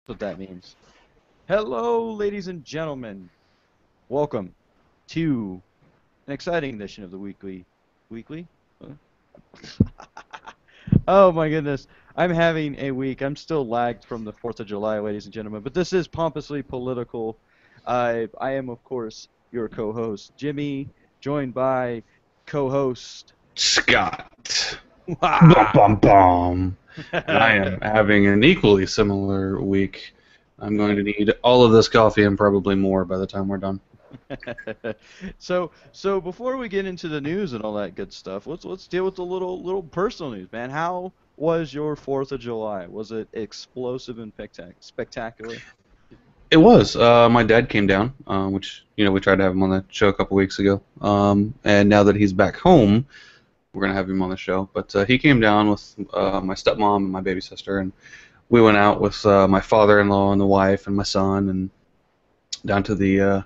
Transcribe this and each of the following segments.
what that means. Hello, ladies and gentlemen. Welcome to an exciting edition of the weekly. Huh? Oh my goodness, I'm having a week. I'm still lagged from the 4th of July, ladies and gentlemen. But this is pompously political. I am, of course, your co-host Jimmy, joined by co-host. Scott. Bum bum bum. And I am having an equally similar week. I'm going Nice. to need all of this coffee and probably more by the time we're done. So before we get into the news and all that good stuff, let's deal with the little personal news, man. How was your 4th of July? Was it explosive and spectacular? It was. My dad came down, which we tried to have him on the show a couple weeks ago. And now that he's back home, we're gonna have him on the show. But he came down with my stepmom and my baby sister, and we went out with my father-in-law and the wife and my son, and down to the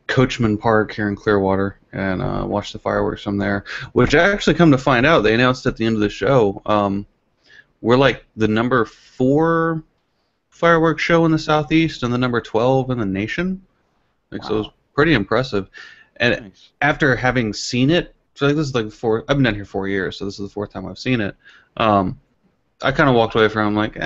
Coachman Park here in Clearwater and watched the fireworks from there. Which I actually come to find out, they announced at the end of the show, we're like the number 4 fireworks show in the Southeast and the number 12 in the nation. Like, so it was Wow, pretty impressive. And nice. after having seen it, so like this is like I've been down here 4 years, so this is the fourth time I've seen it. I kind of walked away from like,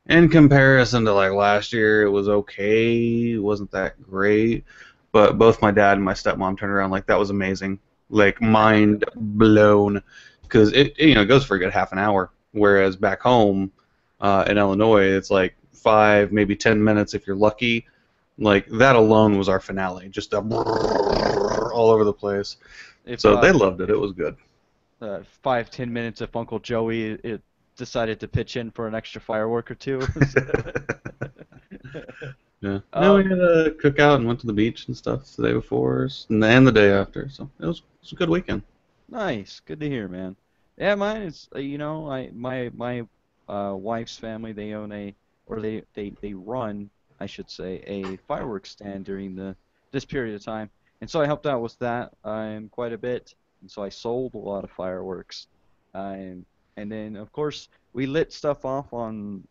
in comparison to like last year, it was okay. It wasn't that great. But both my dad and my stepmom turned around like that was amazing, like mind blown, because it goes for a good half an hour. Whereas back home in Illinois, it's like 5, maybe 10 minutes if you're lucky. Like that alone was our finale, just a all over the place. If So they loved it. It was good. 5-10 minutes if Uncle Joey it decided to pitch in for an extra firework or two. Yeah. No, we Um, had a cookout and went to the beach and stuff the day before and the day after. So it was a good weekend. Nice, good to hear, man. Yeah, mine is I my wife's family, they own a or they run, I should say, a fireworks stand during the this period of time. And so I helped out with that quite a bit. And so I sold a lot of fireworks. Um and then of course we lit stuff off on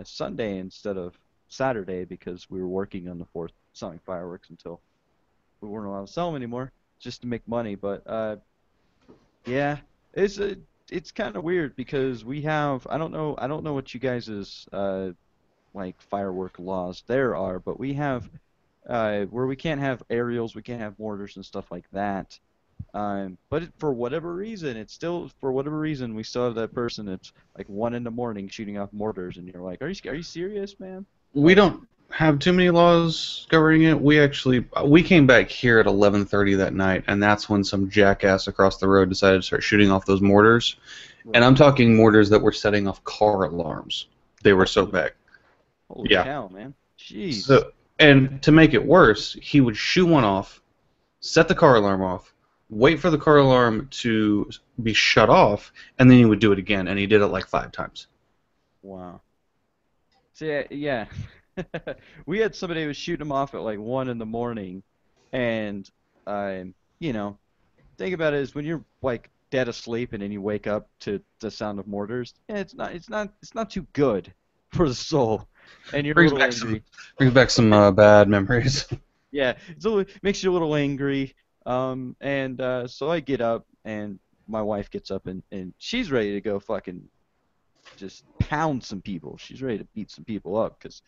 Sunday instead of Saturday because we were working on the 4th selling fireworks until we weren't allowed to sell them anymore just to make money. But yeah, it's kind of weird because we have I don't know what you guys' like firework laws there are, but we have where we can't have aerials, we can't have mortars and stuff like that. But for whatever reason, it's still for whatever reason we still have that person that's like 1 in the morning shooting off mortars, and you're like, are you serious, man? We Like, don't have too many laws covering it. We came back here at 11:30 that night, and that's when some jackass across the road decided to start shooting off those mortars. And right. I'm talking mortars that were setting off car alarms. They were so Holy, big. holy Yeah. cow, man. Jeez. So, and to make it worse, he would shoot one off, set the car alarm off, wait for the car alarm to be shut off, and then he would do it again. And he did it like 5 times. Wow. So yeah. We had somebody who was shooting them off at like 1 in the morning, and you know, think about it is when you're like dead asleep and then you wake up to the sound of mortars. Yeah, it's not too good for the soul, and you're a Brings little back some angry. brings back some bad memories. Yeah, makes you a little angry. And so I get up and my wife gets up and she's ready to go fucking just pound some people. She's ready to beat some people up because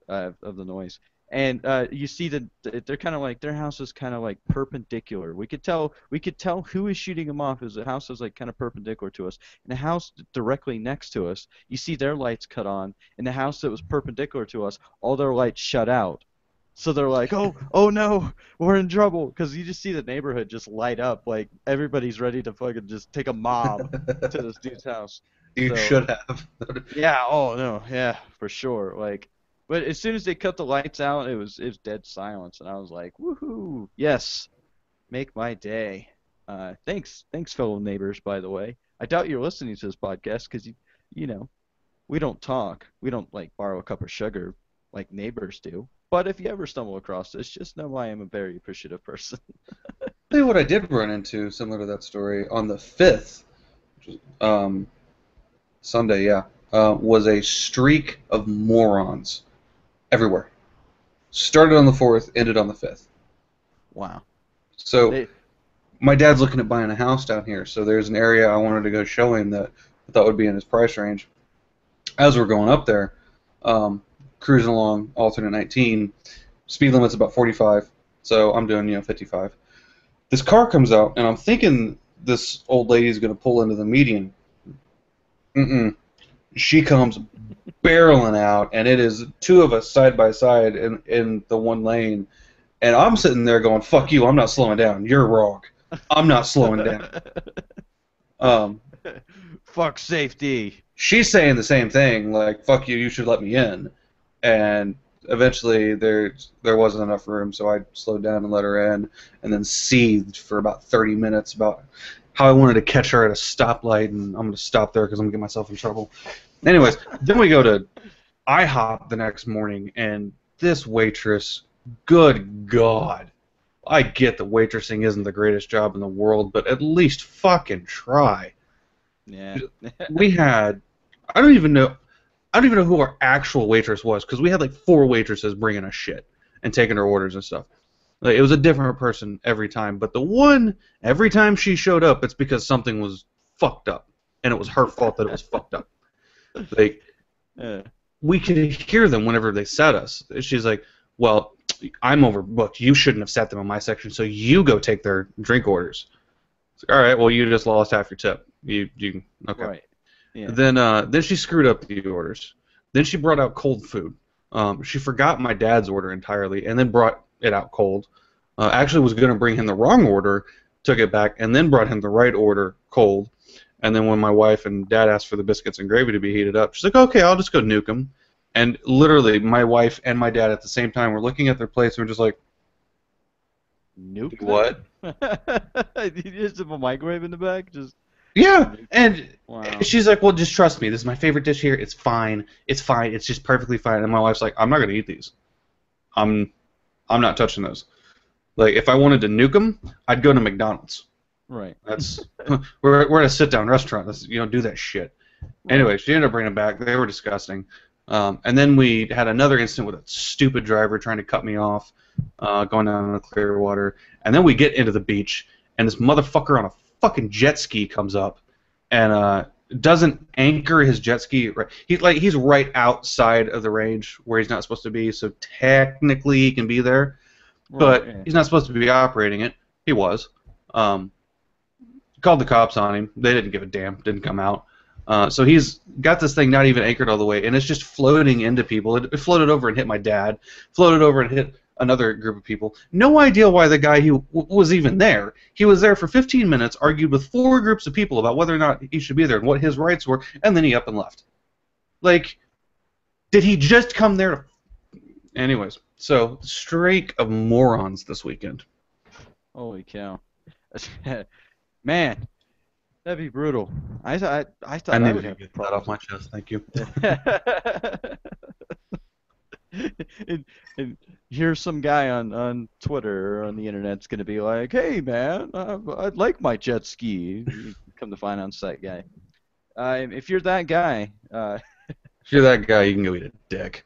of the noise. And you see that they're kind of like their house is kind of like perpendicular. We could tell who is shooting them off as the house is like kind of perpendicular to us. And the house directly next to us, you see their lights cut on. And the house that was perpendicular to us, all their lights shut out. So they're like, oh no, we're in trouble because you just see the neighborhood just light up like everybody's ready to fucking just take a mob to this dude's house. You So should have. yeah, oh no, yeah, for sure. Like, but as soon as they cut the lights out, it was dead silence, and I was like, woohoo, yes, make my day. Thanks, fellow neighbors. By the way, I doubt you're listening to this podcast because you know, we don't talk, we don't like borrow a cup of sugar like neighbors do. But if you ever stumble across this, just know I am a very appreciative person. Tell you what I did run into similar to that story on the 5th, um, Sunday, yeah. was a streak of morons everywhere. Started on the 4th, ended on the 5th. Wow. So They, my dad's looking at buying a house down here, so there's an area I wanted to go show him that I thought would be in his price range. As we're going up there, cruising along alternate 19, speed limit's about 45, so I'm doing 55. This car comes out, and I'm thinking this old lady's going to pull into the median. Mm-mm. She comes barreling out, and it is two of us side by side in the one lane, and I'm sitting there going, "Fuck you! I'm not slowing down. You're wrong. I'm not slowing down." Um, Fuck safety. she's saying the same thing, like, "Fuck you! You should let me in." And eventually, there wasn't enough room, so I slowed down and let her in, and then seethed for about 30 minutes about how I wanted to catch her at a stoplight, and I'm going to stop there because I'm going to get myself in trouble. Anyways, then we go to IHOP the next morning, and this waitress, good God. I get that waitressing isn't the greatest job in the world, but at least fucking try. Yeah. We had, I don't even know who our actual waitress was, because we had like 4 waitresses bringing us shit and taking our orders and stuff. Like, it was a different person every time, but the one, every time she showed up, it's because something was fucked up, and it was her fault that it was fucked up. Like, we could hear them whenever they set us. She's like, "Well, I'm overbooked. You shouldn't have set them in my section, so you go take their drink orders." It's like, "All right, well, you just lost half your tip. You okay?" Right. Yeah. Then she screwed up the orders. Then she brought out cold food. She forgot my dad's order entirely, and then brought it out cold. Actually, was going to bring him the wrong order, took it back, and then brought him the right order cold. And then when my wife and dad asked for the biscuits and gravy to be heated up, she's like, "Okay, I'll just go nuke them." And literally, my wife and my dad at the same time were looking at their plates and were just like, Nuke. "What?" You just have a microwave in the back? Just. Yeah, and Wow. she's like, "Well, just trust me. This is my favorite dish here. It's fine. It's fine. It's just perfectly fine." And my wife's like, "I'm not gonna eat these. I'm not touching those. Like, if I wanted to nuke them, I'd go to McDonald's. Right. That's we're at a sit-down restaurant. You don't do that shit." Right. Anyway, she ended up bringing them back. They were disgusting. And then we had another incident with a stupid driver trying to cut me off, going down to Clearwater. And then we get into the beach, and this motherfucker on a fucking jet ski comes up, and doesn't anchor his jet ski. He's right outside of the range where he's not supposed to be. So technically he can be there, but Right, yeah. he's not supposed to be operating it. He was. Called the cops on him. They didn't give a damn. Didn't come out. So he's got this thing not even anchored all the way, and it's just floating into people. It floated over and hit my dad. Floated over and hit another group of people. No idea why the guy who was even there. He was there for 15 minutes, argued with 4 groups of people about whether or not he should be there and what his rights were, and then he up and left. Like, did he just come there to... Anyways, so streak of morons this weekend. Holy cow. Man, that'd be brutal. I thought I I needed would to have get that off my chest. Thank you. and here's some guy on Twitter or on the internet's gonna be like, "Hey man, I'd like my jet ski." You come to find on site guy. If you're that guy, If you're that guy, you can go eat a dick.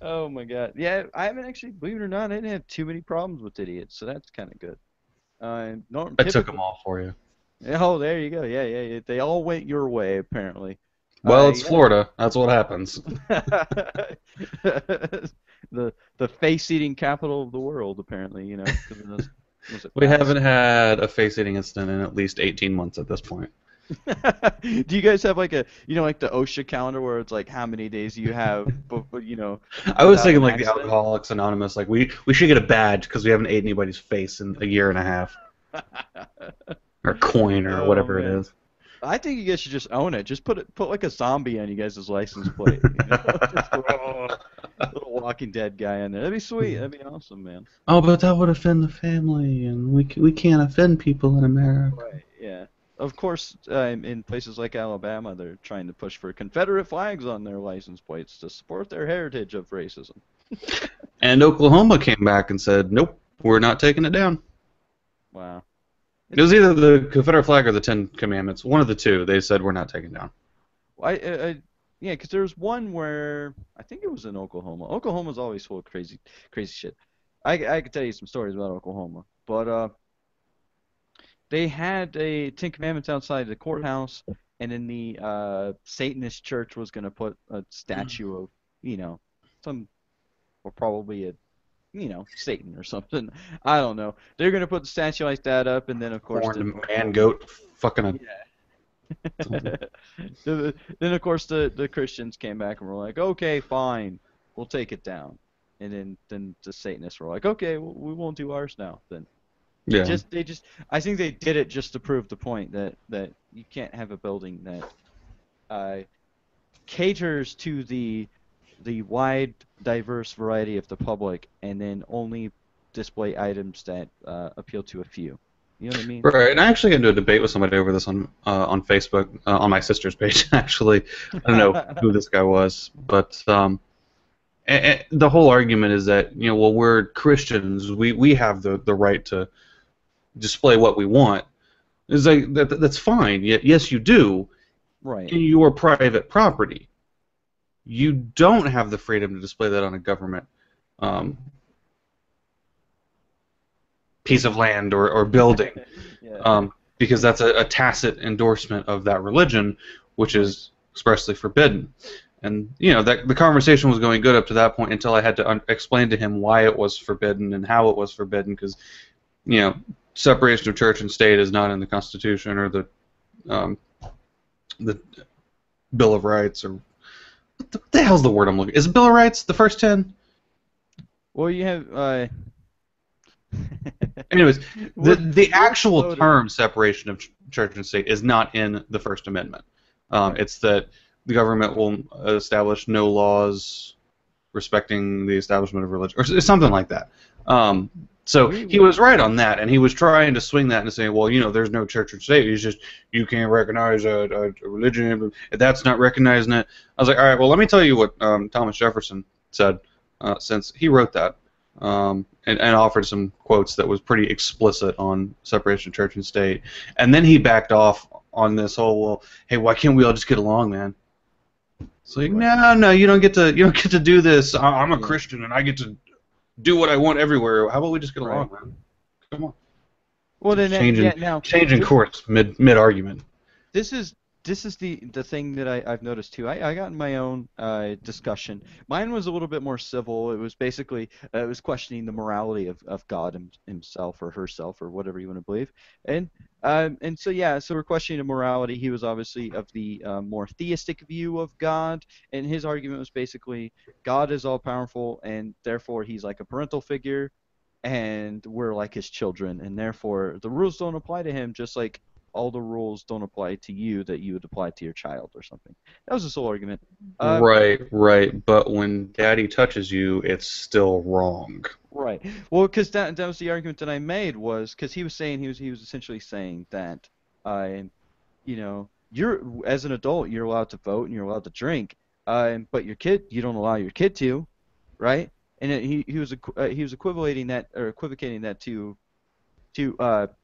oh my God, yeah, I haven't actually, believe it or not, I didn't have too many problems with idiots, so that's kind of good. I took them all for you. Oh, there you go. Yeah. They all went your way, apparently. Well, it's Yeah. Florida. That's what happens. the face-eating capital of the world, apparently. You know, 'cause of was it We bats? haven't had a face-eating incident in at least 18 months at this point. Do you guys have like a, like the OSHA calendar where it's like how many days you have, but I was without thinking an like the accident? Alcoholics Anonymous. Like we should get a badge because we haven't ate anybody's face in a year and a half, or coin, or Oh, whatever it man. is. I think you guys should just own it. Just put like a zombie on you guys' license plate. Just a little Walking Dead guy in there. That'd be sweet. That'd be awesome, man. Oh, but that would offend the family, and we can't offend people in America. Right. Yeah. Of course, in places like Alabama, they're trying to push for Confederate flags on their license plates to support their heritage of racism. And Oklahoma came back and said, "Nope, we're not taking it down." Wow. It was either the Confederate flag or the Ten Commandments. One of the two. They said we're not taking down. Yeah, because there was one where I think it was in Oklahoma. Oklahoma's always full of crazy shit. I could tell you some stories about Oklahoma, but they had a Ten Commandments outside the courthouse, and then the Satanist church was gonna put a statue of, you know, some, or probably a, Satan or something. I don't know. They're gonna put the statue like that up, and then of course Horned man goat fucking a. yeah. Then of course the Christians came back and were like, okay, fine, we'll take it down. And then the Satanists were like, okay, we won't do ours now. Then Yeah. they just I think they did it just to prove the point that you can't have a building that uh, caters to the wide, diverse variety of the public, and then only display items that appeal to a few. You know what I mean? Right, and I actually got into a debate with somebody over this on Facebook, on my sister's page. Actually, I don't know who this guy was, but the whole argument is that, well, we're Christians, we have the right to display what we want. It's like that's fine. Yes, you do. Right. In your private property, you don't have the freedom to display that on a government um, piece of land or building. Yeah. Because that's a tacit endorsement of that religion, which is expressly forbidden. And that the conversation was going good up to that point until I had to explain to him why it was forbidden and how it was forbidden, because separation of church and state is not in the Constitution or the Bill of Rights, or what the hell's the word I'm looking? Is it Bill of Rights the first 10? Well, you have. Anyways, the actual term separation of church and state is not in the First Amendment. It's that the government will establish no laws respecting the establishment of religion, or something like that. So he was right on that, and he was trying to swing that and say, well, there's no church or state. It's just you can't recognize a religion. That's not recognizing it. I was like, all right, well, let me tell you what Thomas Jefferson said, since he wrote that. And offered some quotes that was pretty explicit on separation of church and state, and then he backed off on this whole, well, hey, why can't we all just get along, man? It's like, no, you don't get to do this. I'm a Christian and I get to do what I want everywhere. How about we just get along, man? Come on. Well, then changing course mid argument. This is the thing that I've noticed too. I got in my own discussion. Mine was a little bit more civil. It was basically it was questioning the morality of God himself or herself or whatever you want to believe. And so we're questioning the morality. He was obviously of the more theistic view of God, and his argument was basically God is all powerful, and therefore he's like a parental figure, and we're like his children, and therefore the rules don't apply to him, just like all the rules don't apply to you that you would apply to your child or something. That was the sole argument. Right. But when daddy touches you, it's still wrong. Right. Well, because that was the argument that I made, was because he was essentially saying that, you're, as an adult, you're allowed to vote and you're allowed to drink, but your kid, you don't allow your kid to, right? And he was equivocating that to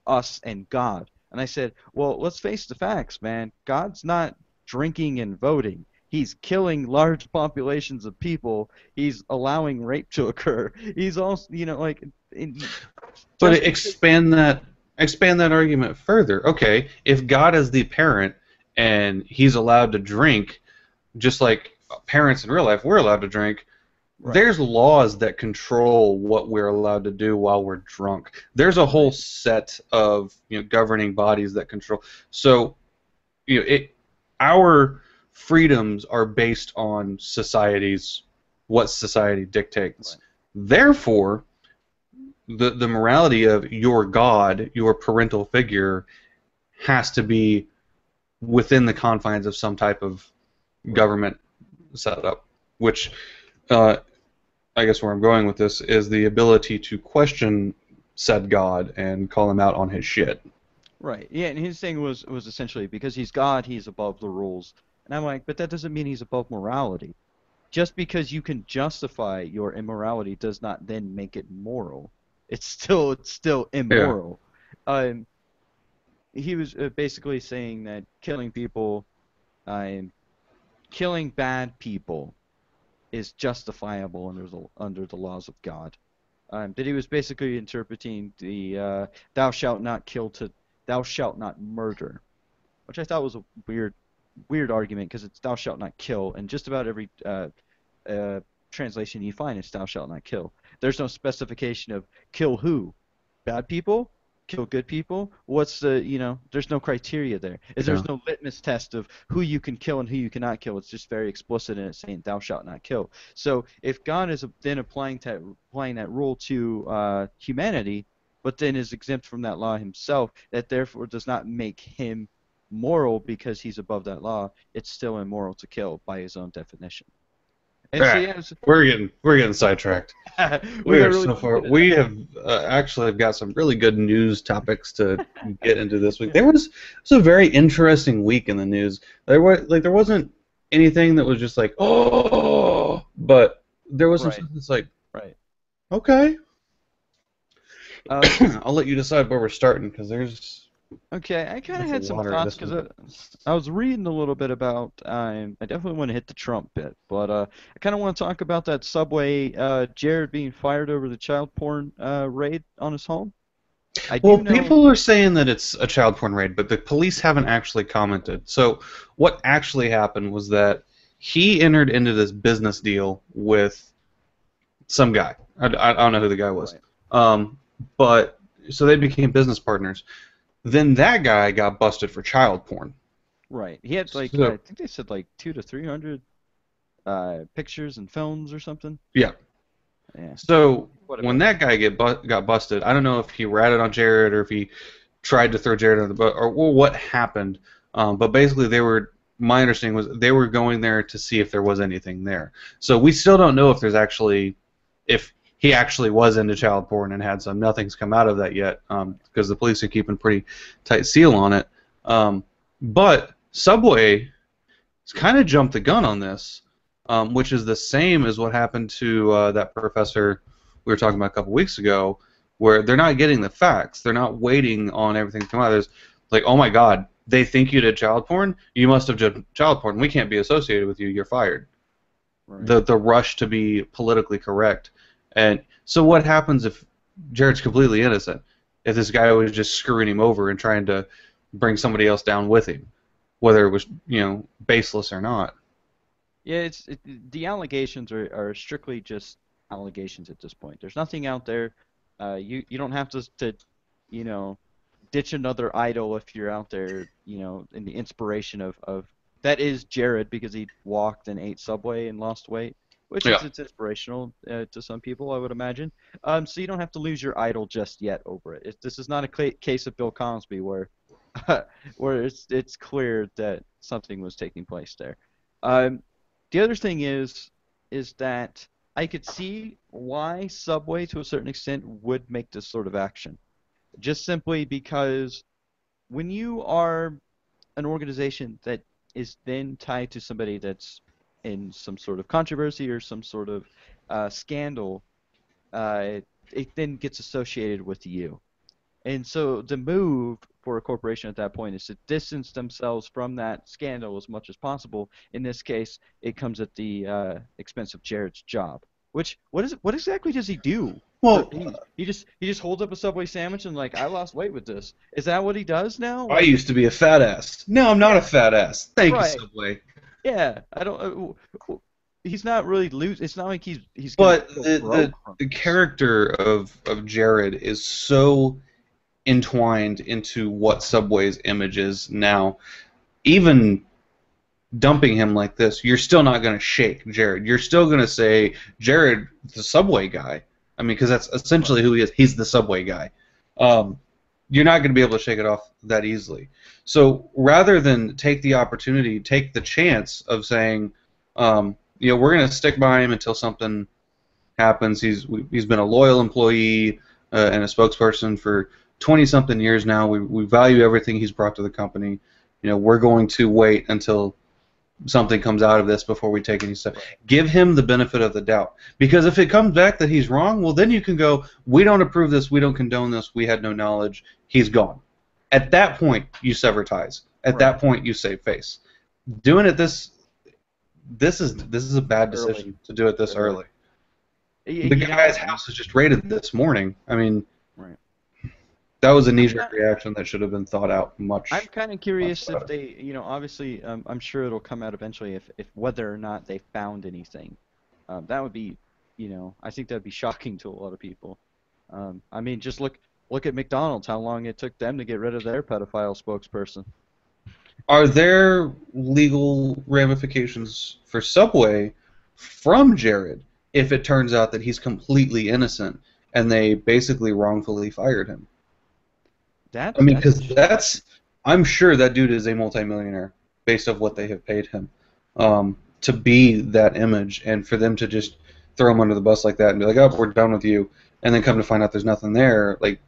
us and God. And I said, well, let's face the facts, man. God's not drinking and voting. He's killing large populations of people. He's allowing rape to occur. He's also, But expand that argument further. Okay, if God is the parent and he's allowed to drink, just like parents in real life, we're allowed to drink. Right. There's laws that control what we're allowed to do while we're drunk. There's a whole set of governing bodies that control. So, our freedoms are based on what society dictates. Right. Therefore, the morality of your God, your parental figure, has to be within the confines of some type of government setup, which. I guess where I'm going with this is the ability to question said God and call him out on his shit. Right. Yeah, and his thing was essentially because he's God, he's above the rules. And I'm like, but that doesn't mean he's above morality. Just because you can justify your immorality does not then make it moral. It's still immoral. Yeah. he was basically saying that killing people, um, killing bad people, is justifiable under the laws of God. That he was basically interpreting the "thou shalt not kill" to "thou shalt not murder," which I thought was a weird argument because it's "thou shalt not kill," and just about every uh, translation you find is "thou shalt not kill." There's no specification of kill who, bad people, kill good people. What's the There's no criteria there. Yeah. There's no litmus test of who you can kill and who you cannot kill. It's just very explicit in it saying "thou shalt not kill." So if God is then applying that rule to humanity, but then is exempt from that law himself, that therefore does not make him moral because he's above that law. It's still immoral to kill by his own definition. And so Alright, yeah, we're getting sidetracked. we We got are really so deep far. into We that. have actually got some really good news topics to get into this week. It was a very interesting week in the news. There wasn't anything that was just like oh, but there was some Right, stuff that's like right. okay. Um, I'll let you decide where we're starting because okay, I kind of that's a had some water thoughts this because one. I was reading a little bit about. I definitely want to hit the Trump bit, but I kind of want to talk about that Subway Jared being fired over the child porn raid on his home. I Well, do know. people are saying that it's a child porn raid, but the police haven't actually commented. So what actually happened was that he entered into this business deal with some guy. I don't know who the guy was. Right, Um, but so they became business partners. Then that guy got busted for child porn. right. He had like I So think they said like 200 to 300 pictures and films or something. yeah. Yeah, So quite a when bit. that guy got busted, I don't know if he ratted on Jared or if he tried to throw Jared under the bus or what happened. But basically, my understanding was they were going there to see if there was anything there. So we still don't know if there's actually if he actually was into child porn and had some. Nothing's come out of that yet because the police are keeping pretty tight seal on it. But Subway has kind of jumped the gun on this, which is the same as what happened to that professor we were talking about a couple weeks ago, where they're not getting the facts. They're not waiting on everything to come out. There's like, oh my God, they think you did child porn. You must have done child porn. We can't be associated with you. You're fired. Right. The rush to be politically correct. And so what happens if Jared's completely innocent? If this guy was just screwing him over and trying to bring somebody else down with him, whether it was baseless or not. Yeah, the allegations are strictly just allegations at this point. There's nothing out there. You don't have to you know ditch another idol if you're out there, in the inspiration of that is Jared because he walked and ate Subway and lost weight, which Yeah. it's inspirational to some people, I would imagine. So you don't have to lose your idol just yet over it. This is not a case of Bill Cosby where where it's clear that something was taking place there. Um, the other thing is that I could see why Subway, to a certain extent, would make this sort of action. Just simply because when you are an organization that is then tied to somebody that's in some sort of controversy or some sort of scandal, it then gets associated with you. And so the move for a corporation at that point is to distance themselves from that scandal as much as possible. In this case, it comes at the expense of Jared's job. Which what exactly does he do? Well, He just holds up a Subway sandwich and like I lost weight with this. Is that what he does now? I Like used to be a fat ass. No, I'm not a yeah, fat ass. Thank you, right. Subway. Yeah, I don't. He's not really lose. It's not like he's gonna But go the broke the, from the this. character of Jared is so entwined into what Subway's image is now. Even dumping him like this, you're still not going to shake Jared. You're still going to say Jared, the Subway guy. I mean, because that's essentially Right. who he is. He's the Subway guy. Um, you're not going to be able to shake it off that easily. So rather than take the opportunity, take the chance of saying, we're going to stick by him until something happens. He's been a loyal employee and a spokesperson for 20 something years now. We value everything he's brought to the company. We're going to wait until something comes out of this before we take any step. Right. Give him the benefit of the doubt. Because if it comes back that he's wrong, well, then you can go, we don't approve this, we don't condone this, we had no knowledge, he's gone. At that point, you sever ties. At Right. that point, you save face. Doing it this is a bad Early. decision to do it this Early. early. The You know, guy's house was just raided this morning. I mean, right. that was a I'm knee-jerk kind reaction that should have been thought out I'm much, kind of much curious if better. they, obviously, I'm sure it'll come out eventually if whether or not they found anything. That would be, I think that'd be shocking to a lot of people. I mean, just look at McDonald's, how long it took them to get rid of their pedophile spokesperson. Are there legal ramifications for Subway from Jared if it turns out that he's completely innocent and they basically wrongfully fired him? I mean, That's because interesting. I'm sure that dude is a multimillionaire based off what they have paid him to be that image, and for them to just throw him under the bus like that and be like, "Oh, we're done with you," and then come to find out there's nothing there. Like,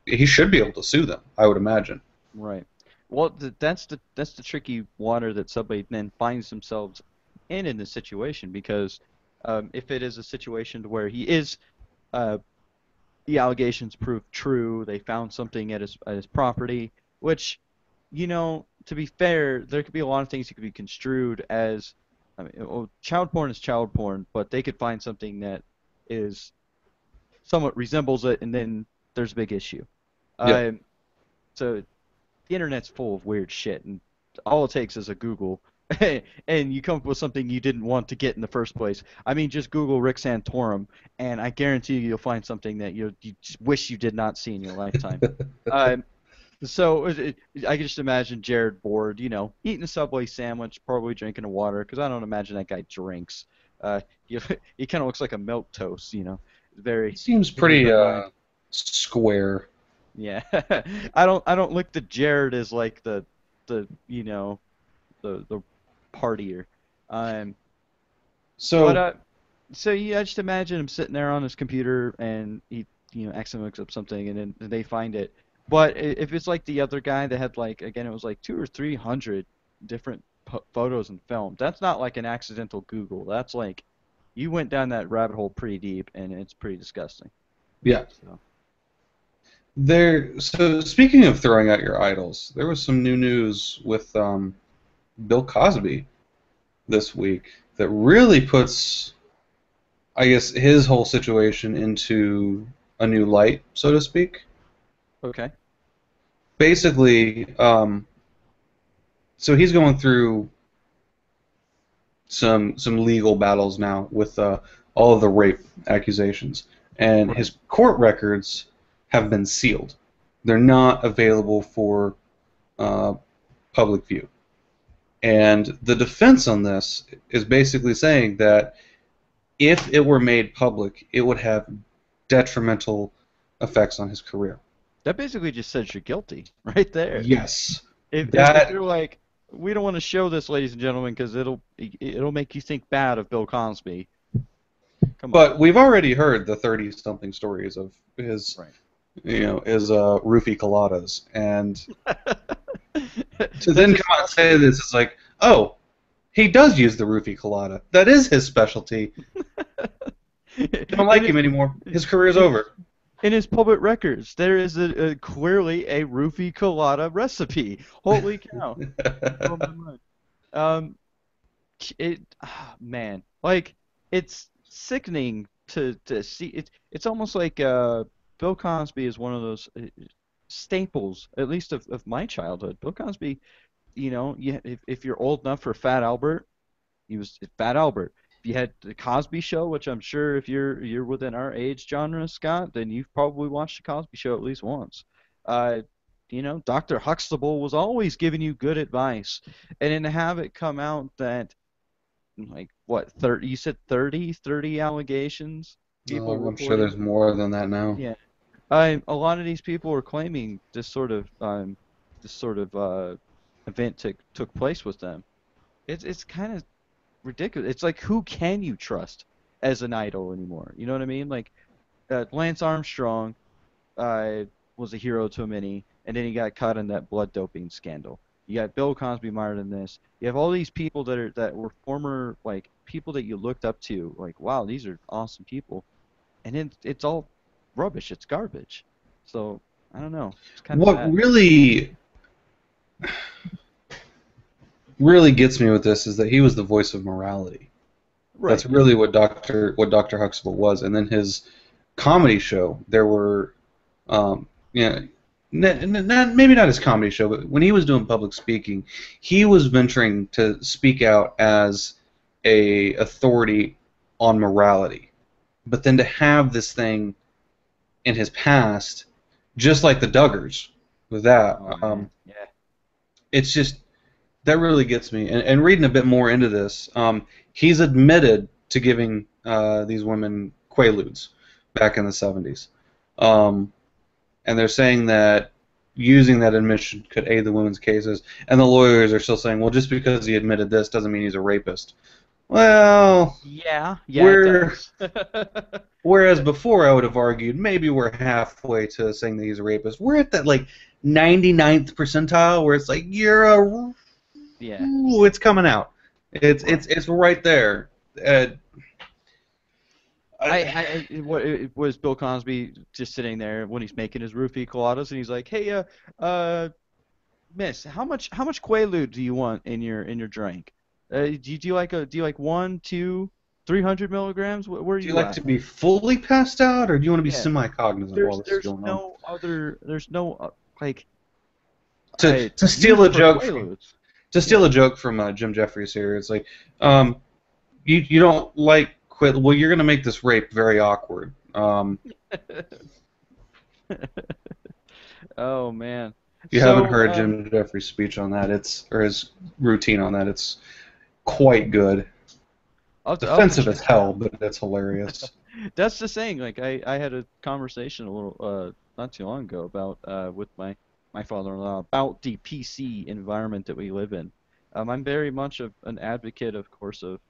he should be able to sue them, I would imagine. Right. Well, that's the tricky water that Subway then finds themselves in this situation because if it is a situation to where he is uh, the allegations prove true. They found something at his property, which, to be fair, there could be a lot of things that could be construed as, I mean, well, child porn is child porn, but they could find something that is somewhat resembles it, and then there's a big issue. Yeah. Um, so the internet's full of weird shit, and all it takes is a Google, and you come up with something you didn't want to get in the first place. I mean, just Google Rick Santorum, and I guarantee you'll find something that you just wish you did not see in your lifetime. Um, so I can just imagine Jared bored, eating a Subway sandwich, probably drinking a water, because I don't imagine that guy drinks. He, he kind of looks like a milk toast, He very, seems very pretty bland. square. Yeah, I don't look at Jared as like the the partier. Um, but So so yeah, I just imagine him sitting there on his computer and he accidentally looks up something and then they find it. But if it's like the other guy that had like again it was like 200 or 300 different photos and film, that's not like an accidental Google. That's like you went down that rabbit hole pretty deep and it's pretty disgusting. yeah, So so speaking of throwing out your idols, there was some new news with Bill Cosby this week that really puts, I guess, his whole situation into a new light, so to speak. okay, Basically, so he's going through some legal battles now with all of the rape accusations, and right. his court records have been sealed. They're not available for uh, public view. And the defense on this is basically saying that if it were made public, it would have detrimental effects on his career. That basically just says you're guilty right there. Yes, If that you're like, we don't want to show this, ladies and gentlemen, because it'll make you think bad of Bill Cosby. Come on. but we've already heard the 30-something stories of his, Right. his roofie coladas, and to That's then his come out and say specialty. this is like, oh, he does use the roofie colada. That is his specialty. Don't In like his him anymore. His career's in over. in his public records, there is a clearly a roofie colada recipe. Holy cow! Blow my mind. Um, man, like it's sickening to see. It's almost like Bill Cosby is one of those staples, at least of my childhood. Bill Cosby, if you're old enough for Fat Albert, he was Fat Albert. If you had the Cosby Show, which I'm sure if you're within our age genre, Scott, then you've probably watched the Cosby Show at least once. Uh, Dr. Huxtable was always giving you good advice, and then to have it come out that like what 30? You said 30 allegations. People I'm sure reporting. there's more than that now. Yeah. A lot of these people are claiming this sort of event took place with them. It's kind of ridiculous. It's like who can you trust as an idol anymore? You know what I mean? Like Lance Armstrong uh, was a hero to many, and then he got caught in that blood doping scandal. You got Bill Cosby mired in this. You have all these people that were former like people that you looked up to. Like wow, these are awesome people, and then it's all rubbish. It's garbage. So I don't know. It's kind of What sad. really gets me with this is that he was the voice of morality. Right. That's really what Dr. Huxtable was. And then his comedy show, there were, yeah, maybe not his comedy show, but when he was doing public speaking, he was venturing to speak out as a authority on morality. But then to have this thing in his past, just like the Duggars, with that, Oh man. Yeah. it's just that really gets me. And reading a bit more into this, he's admitted to giving these women quaaludes back in the 70s. And they're saying that using that admission could aid the women's cases. And the lawyers are still saying, well, just because he admitted this doesn't mean he's a rapist. Well, Yeah. Yeah, it we're does. whereas before I would have argued maybe we're halfway to saying that he's a rapist. We're at that like 99th percentile where it's like you're a Yeah. ooh, it's coming out. It's Right. it's right there. Uh, What it was Bill Cosby just sitting there when he's making his roofie coladas, and he's like, "Hey, Miss, how much Quaalude do you want in your drink? Do you like one, two, 300 milligrams? Where are do you you like at?" to be fully passed out, or do you want to be Yeah. semi-cognizant while There's this is there's going on? no other there's no like To steal use a for joke from Quaaludes. steal Yeah. a joke from Jim Jeffries here, it's like, you don't like quit. Well, you're gonna make this rape very awkward. Oh man. If you haven't So heard Jim Jeffries' speech on that, or his routine on that, it's quite good. I'll have to Offensive check as it out. hell, but it's hilarious. That's the saying. Like I had a conversation a little not too long ago about with my father-in-law about the PC environment that we live in. I'm very much an advocate, of course, of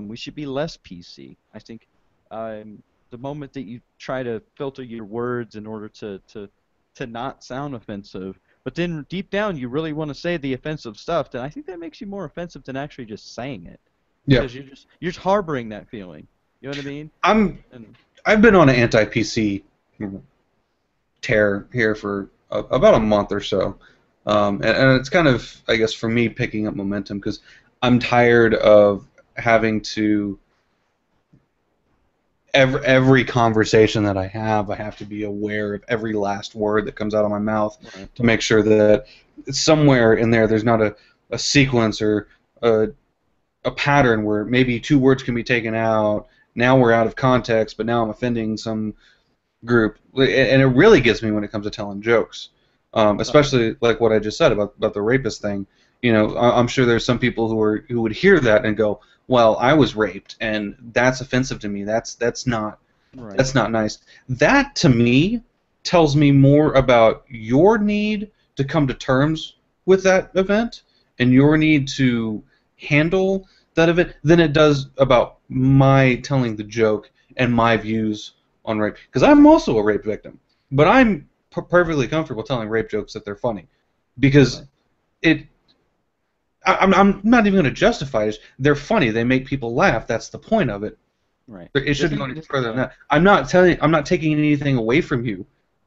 we should be less PC. I think the moment that you try to filter your words in order to not sound offensive, but then deep down you really want to say the offensive stuff, then I think that makes you more offensive than actually just saying it Yeah, because you're just harboring that feeling. You know what I mean? I'm. And I've been on an anti-PC tear here for about a month or so, and it's kind of, I guess, for me picking up momentum because I'm tired of having to every conversation that I have to be aware of every last word that comes out of my mouth right. to make sure that somewhere in there's not a sequence or a pattern where maybe two words can be taken out. Now we're out of context, but now I'm offending some group, and it really gets me when it comes to telling jokes, especially like what I just said about the rapist thing. You know, I'm sure there's some people who would hear that and go, "Well, I was raped, and that's offensive to me. That's not Right. that's not nice." That to me tells me more about your need to come to terms with that event and your need to handle that event than it does about my telling the joke and my views on rape. Because I'm also a rape victim, but I'm perfectly comfortable telling rape jokes that they're funny because Right. it. I'm not even going to justify it. They're funny. They make people laugh. That's the point of it. Right. It The shouldn't go thing, any the thing further than about that. I'm not taking anything away from you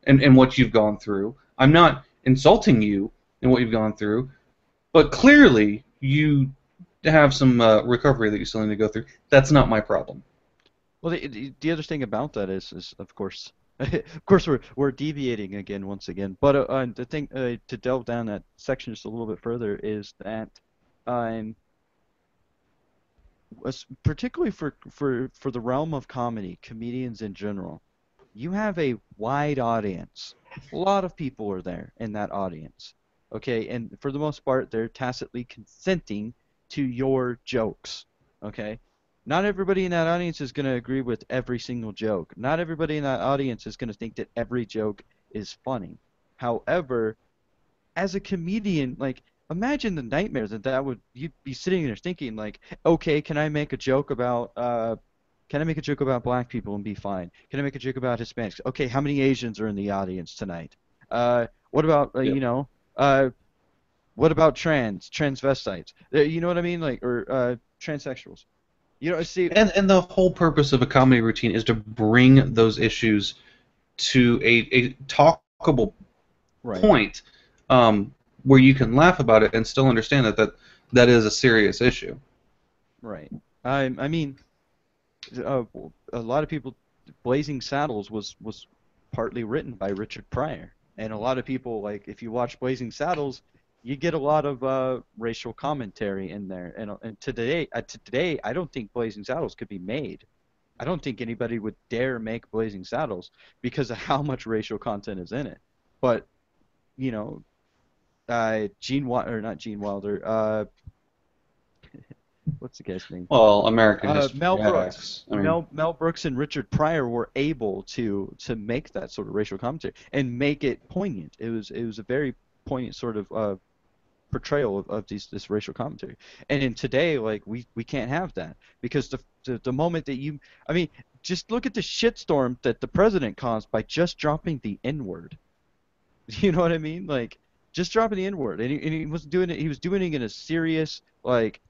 and what you've gone through. I'm not insulting you in what you've gone through, but clearly you have some recovery that you still need to go through. That's not my problem. well, the other thing about that is of course, of course we're deviating again once again. But the thing to delve down that section just a little bit further is that um, particularly for the realm of comedy, comedians in general, you have a wide audience. A lot of people are there in that audience. Okay, and for the most part, they're tacitly consenting to your jokes. Okay, not everybody in that audience is going to agree with every single joke. Not everybody in that audience is going to think that every joke is funny. However, as a comedian, like imagine the nightmares that would you'd be sitting there thinking like, okay, can I make a joke about black people and be fine? Can I make a joke about Hispanics? Okay, how many Asians are in the audience tonight? What about Yep. what about transvestites? You know what I mean? Like or transsexuals. You know, see, And the whole purpose of a comedy routine is to bring those issues to a talkable Right. point where you can laugh about it and still understand that is a serious issue. Right. I mean, uh, a lot of people, Blazing Saddles was partly written by Richard Pryor, and a lot of people like if you watch Blazing Saddles, you get a lot of racial commentary in there, and today I don't think Blazing Saddles could be made. I don't think anybody would dare make Blazing Saddles because of how much racial content is in it. But you know, Gene Wilder, or not Gene Wilder, what's the guy's name? Well, American Mel History Brooks. X. I mean, Mel Brooks and Richard Pryor were able to make that sort of racial commentary and make it poignant. It was a very poignant sort of portrayal of this racial commentary. And in today, like we can't have that because the moment that I mean, just look at the shitstorm that the president caused by just dropping the N word. You know what I mean? Like just dropping the N word, and he was doing it. He was doing it in a serious like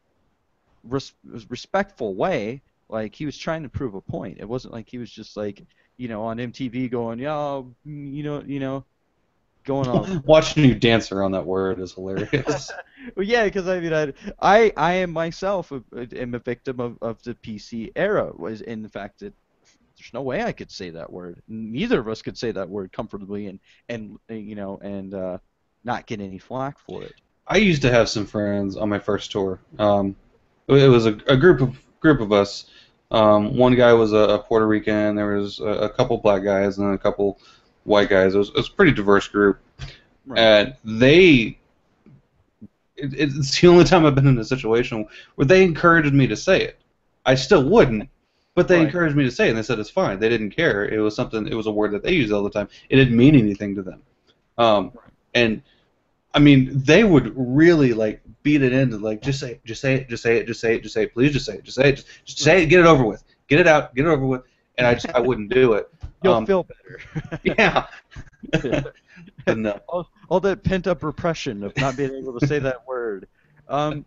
res respectful way. Like he was trying to prove a point. It wasn't like he was just like, on MTV going, yo, going off. watching you dance around that word is hilarious. Well, yeah, because I mean, I am myself am a victim of the PC era, was in the fact that there's no way I could say that word. Neither of us could say that word comfortably and not get any flack for it. I used to have some friends on my first tour. It was a group of us. One guy was a Puerto Rican. There was a couple black guys and then a couple white guys. It was a pretty diverse group, Right. and it's the only time I've been in a situation where they encouraged me to say it. I still wouldn't, but they Right. encouraged me to say it, and they said it's fine. They didn't care. It was something. It was a word that they used all the time. It didn't mean anything to them. Right. And I mean, they would really like beat it into like just say it, just say it, just say it, just say it, just say it, please just say it, just say it, just say it, get it over with, get it out, get it over with. And I wouldn't do it. You'll feel better. Yeah. But no. All that pent up repression of not being able to say that word. Like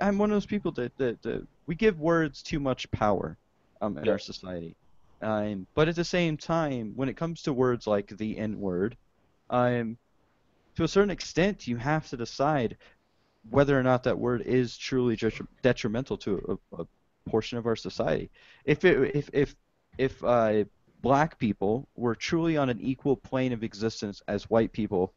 I'm one of those people that we give words too much power in Yeah. our society. But at the same time, when it comes to words like the N word, um, to a certain extent, you have to decide whether or not that word is truly detrimental to a portion of our society. If black people were truly on an equal plane of existence as white people,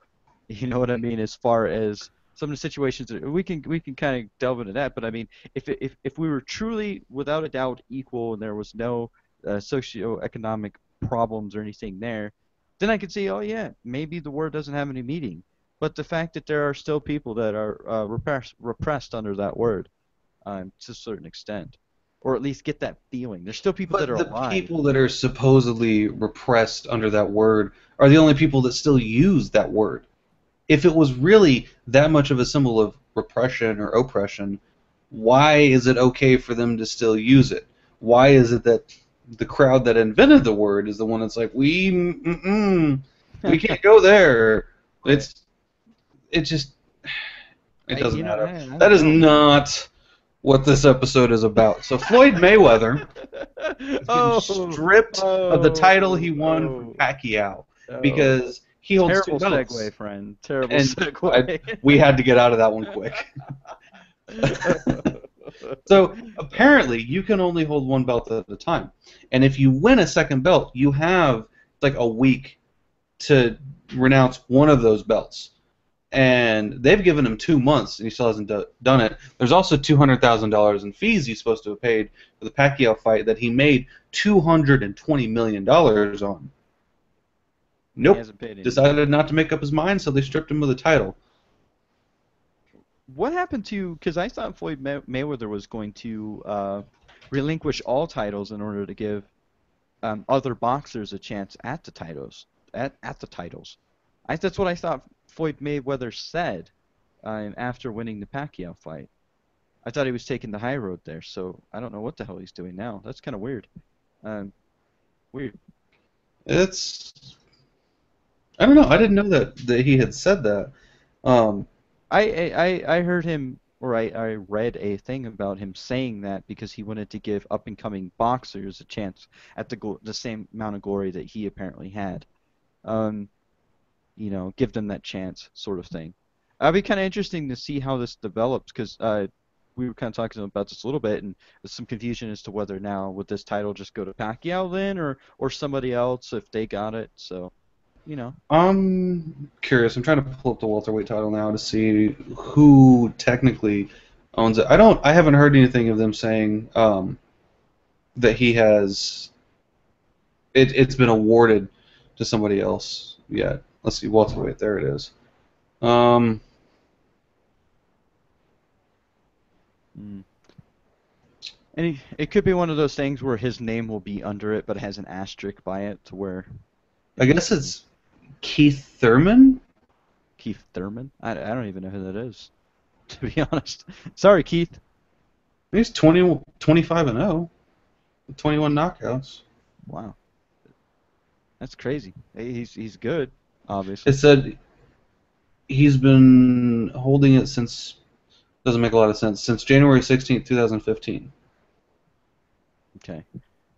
you know what I mean, as far as some of the situations that we can kind of delve into that, but I mean, if we were truly without a doubt equal and there was no socioeconomic problems or anything there, then I could say, oh yeah, maybe the word doesn't have any meaning. But the fact that there are still people that are repressed under that word, to a certain extent, or at least get that feeling. There's still people that But are the alive. people that are supposedly repressed under that word are the only people that still use that word. If it was really that much of a symbol of repression or oppression, why is it okay for them to still use it? Why is it that the crowd that invented the word is the one that's like, we can't go there. Right. It's it just it I, doesn't you know, matter. I That don't is know. not what this episode is about. So Floyd Mayweather is getting Oh, stripped of the title he oh, won from oh, Pacquiao oh. because he holds two Terrible belts. segue, friend. Terrible And segue. we had to get out of that one quick. So apparently, you can only hold one belt at a time, and if you win a second belt, you have like a week to renounce one of those belts. And they've given him 2 months, and he still hasn't done it. There's also $200,000 in fees he's supposed to have paid for the Pacquiao fight that he made $220 million on. He Nope, hasn't paid any money. decided not to make up his mind, so they stripped him of the title. What happened to? Because I thought Floyd Mayweather was going to relinquish all titles in order to give other boxers a chance at the titles. At the titles. That's what I thought Floyd Mayweather said after winning the Pacquiao fight. I thought he was taking the high road there, so I don't know what the hell he's doing now. That's kind of weird. Um, Weird. It's I don't know. I didn't know that he had said that. Um, I heard him, or I read a thing about him saying that because he wanted to give up and coming boxers a chance at the same amount of glory that he apparently had. Um, give them that chance, sort of thing. It'd be kind of interesting to see how this develops, because we were kind of talking about this a little bit, and there's some confusion as to whether now would this title just go to Pacquiao then, or somebody else if they got it. So, you know. I'm curious. I'm trying to pull up the welterweight title now to see who technically owns it. I haven't heard anything of them saying that he has. It's been awarded to somebody else yet. Let's see, welterweight. There it is. Um, Mm. And it could be one of those things where his name will be under it, but it has an asterisk by it to where I guess it's Keith Thurman. Keith Thurman. I don't even know who that is, to be honest. Sorry, Keith. He's 25 and 0, with 21 knockouts. Wow, that's crazy. He's good, It obviously. said he's been holding it since. Doesn't make a lot of sense. Since January 16th, 2015. Okay.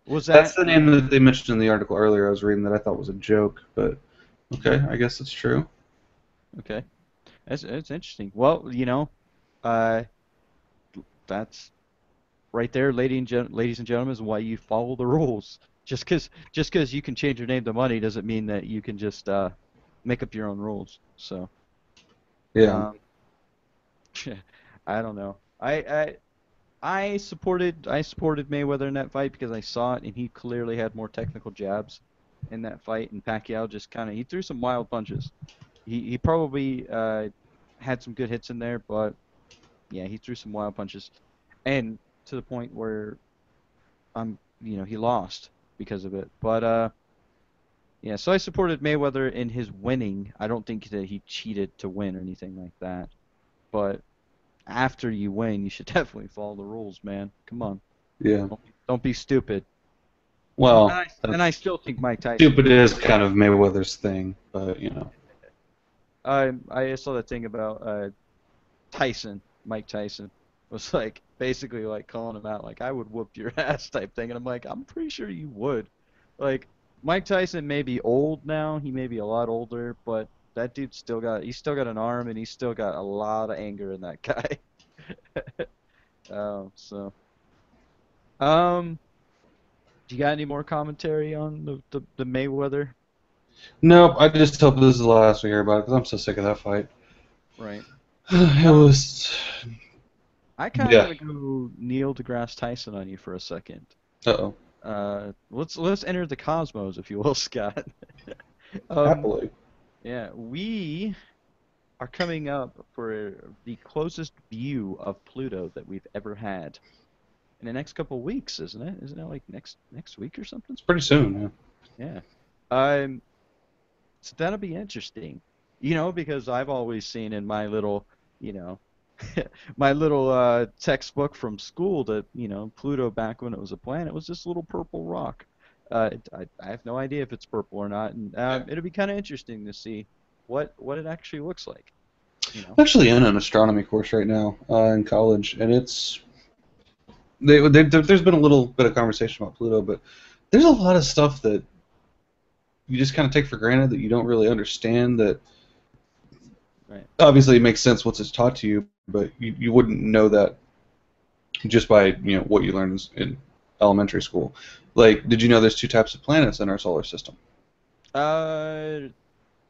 Was That's that the name that they mentioned in the article earlier. I was reading that I thought was a joke, but okay, I guess it's true. okay? That's interesting. Well, uh, that's right there, ladies and gentlemen, is why you follow the rules. Just 'cause you can change your name to money doesn't mean that you can just make up your own rules. So, Yeah. um, I don't know. I supported Mayweather in that fight because I saw it, and he clearly had more technical jabs in that fight, and Pacquiao just kind of he threw some wild punches. He probably had some good hits in there, but yeah, he threw some wild punches, and to the point where he lost because of it. But yeah, so I supported Mayweather in his winning. I don't think that he cheated to win or anything like that. But after you win, you should definitely follow the rules, man. Come on, Yeah. don't be stupid. And Well, I and I that's still think Mike Tyson stupid would. is kind of Mayweather's thing, but you know. I saw that thing about Tyson, Mike Tyson, was like basically like calling him out, like I would whoop your ass type thing, and I'm like, I'm pretty sure you would. Like Mike Tyson may be old now, he may be a lot older, but that dude's he's still got an arm, and he's still got a lot of anger in that guy. So um, do you got any more commentary on the Mayweather? Nope. I just hope this is the last we hear about it because I'm so sick of that fight. Right. It Um, was. I kind of Yeah. want to go Neil deGrasse Tyson on you for a second. Uh-oh. Let's enter the cosmos, if you will, Scott. Um, Happily. yeah, we are coming up for the closest view of Pluto that we've ever had in the next couple of weeks, isn't it? Isn't it like next week or something? It's pretty soon. Yeah. Yeah. Um, so that'll be interesting. Because I've always seen in my little, you know, my little textbook from school that, Pluto back when it was a planet was this little purple rock. I have no idea if it's purple or not, and it'll be kind of interesting to see what it actually looks like. You know. I'm actually in an astronomy course right now in college, and there's been a little bit of conversation about Pluto, but there's a lot of stuff that you just kind of take for granted that you don't really understand. That Right. obviously it makes sense once it's taught to you, but you wouldn't know that just by what you learn in elementary school. Like, did you know there's two types of planets in our solar system? Uh,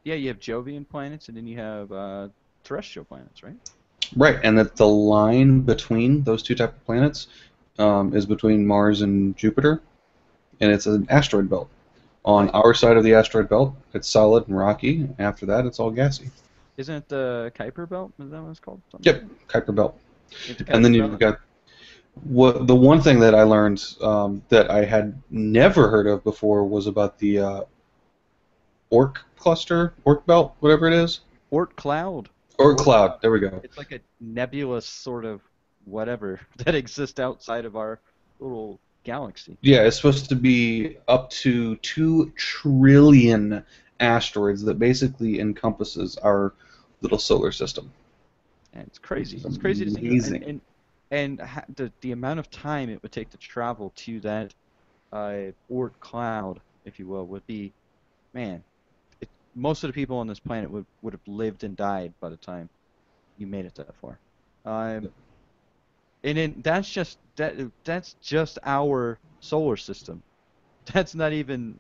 yeah, you have Jovian planets, and then you have terrestrial planets, right? Right, and that the line between those two types of planets is between Mars and Jupiter, and it's an asteroid belt. On Right. our side of the asteroid belt, it's solid and rocky. After that, it's all gassy. Isn't it the Kuiper Belt? Is that what it's called? Something like Yep, that? Kuiper belt. You have the And then Kuiper you've Belt. got the one thing that I learned that I had never heard of before was about the Oort cluster, Oort belt, whatever it is. Oort cloud. Oort Oort cloud. cloud. There we go. It's like a nebulous sort of whatever that exists outside of our little galaxy. Yeah, it's supposed to be up to 2 trillion asteroids that basically encompasses our little solar system, And it's which crazy. is It's crazy to think of, and amazing. and and the amount of time it would take to travel to that Oort cloud, if you will, would be, man. most of the people on this planet would have lived and died by the time you made it that far. Um, and then that's just our solar system. That's not even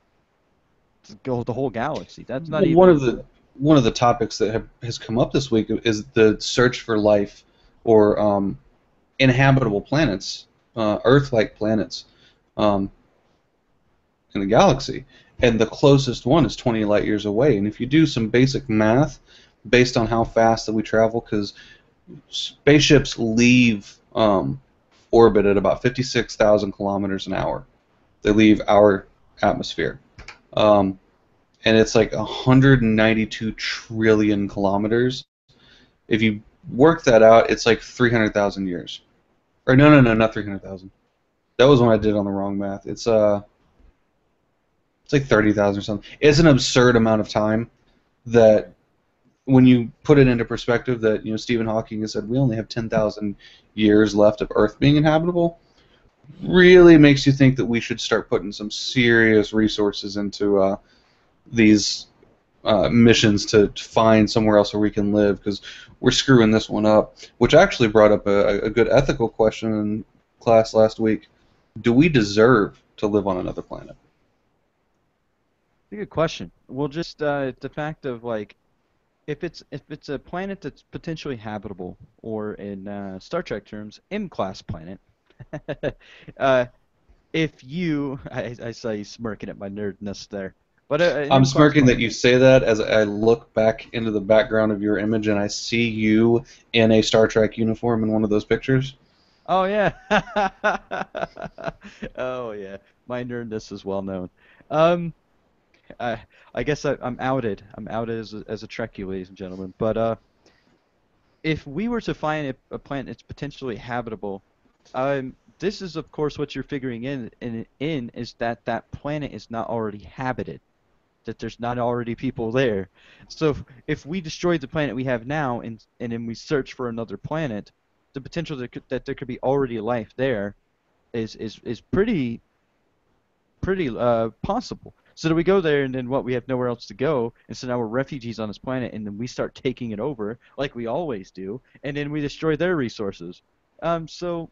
to go the whole galaxy. That's not Well, one even of the topics that has come up this week is the search for life or inhabitable planets, Earth-like planets, um, in the galaxy, and the closest one is 20 light years away. And if you do some basic math based on how fast that we travel, because spaceships leave orbit at about 56,000 kilometers an hour. They leave our atmosphere. Um, and it's like 192 trillion kilometers. If you work that out, it's like 300,000 years. Or no, not 300,000. That was when I did on the wrong math. It's like 30,000 or something. It's an absurd amount of time that when you put it into perspective that, Stephen Hawking has said we only have 10,000 years left of Earth being inhabitable, really makes you think that we should start putting some serious resources into these missions to find somewhere else where we can live, because we're screwing this one up. Which actually brought up a good ethical question in class last week. Do we deserve to live on another planet? a good question. Well, just the fact of like if it's a planet that's potentially habitable, or in Star Trek terms, M-class planet. uh, if you, I saw you smirking at my nerdness there, but an I'm M-class smirking that planet. you say that as I look back into the background of your image and I see you in a Star Trek uniform in one of those pictures. Oh yeah. Oh yeah. My nerdness is well known. Um, I I guess I'm outed. I'm outed as a Trekkie, ladies and gentlemen. But if we were to find a planet that's potentially habitable, this is of course what you're figuring in is that that planet is not already habited, that there's not already people there. So if we destroy the planet we have now and then we search for another planet, the potential that there could be already life there is pretty possible. So that we go there and then what, we have nowhere else to go, and so now we're refugees on this planet, and then we start taking it over like we always do, and then we destroy their resources. So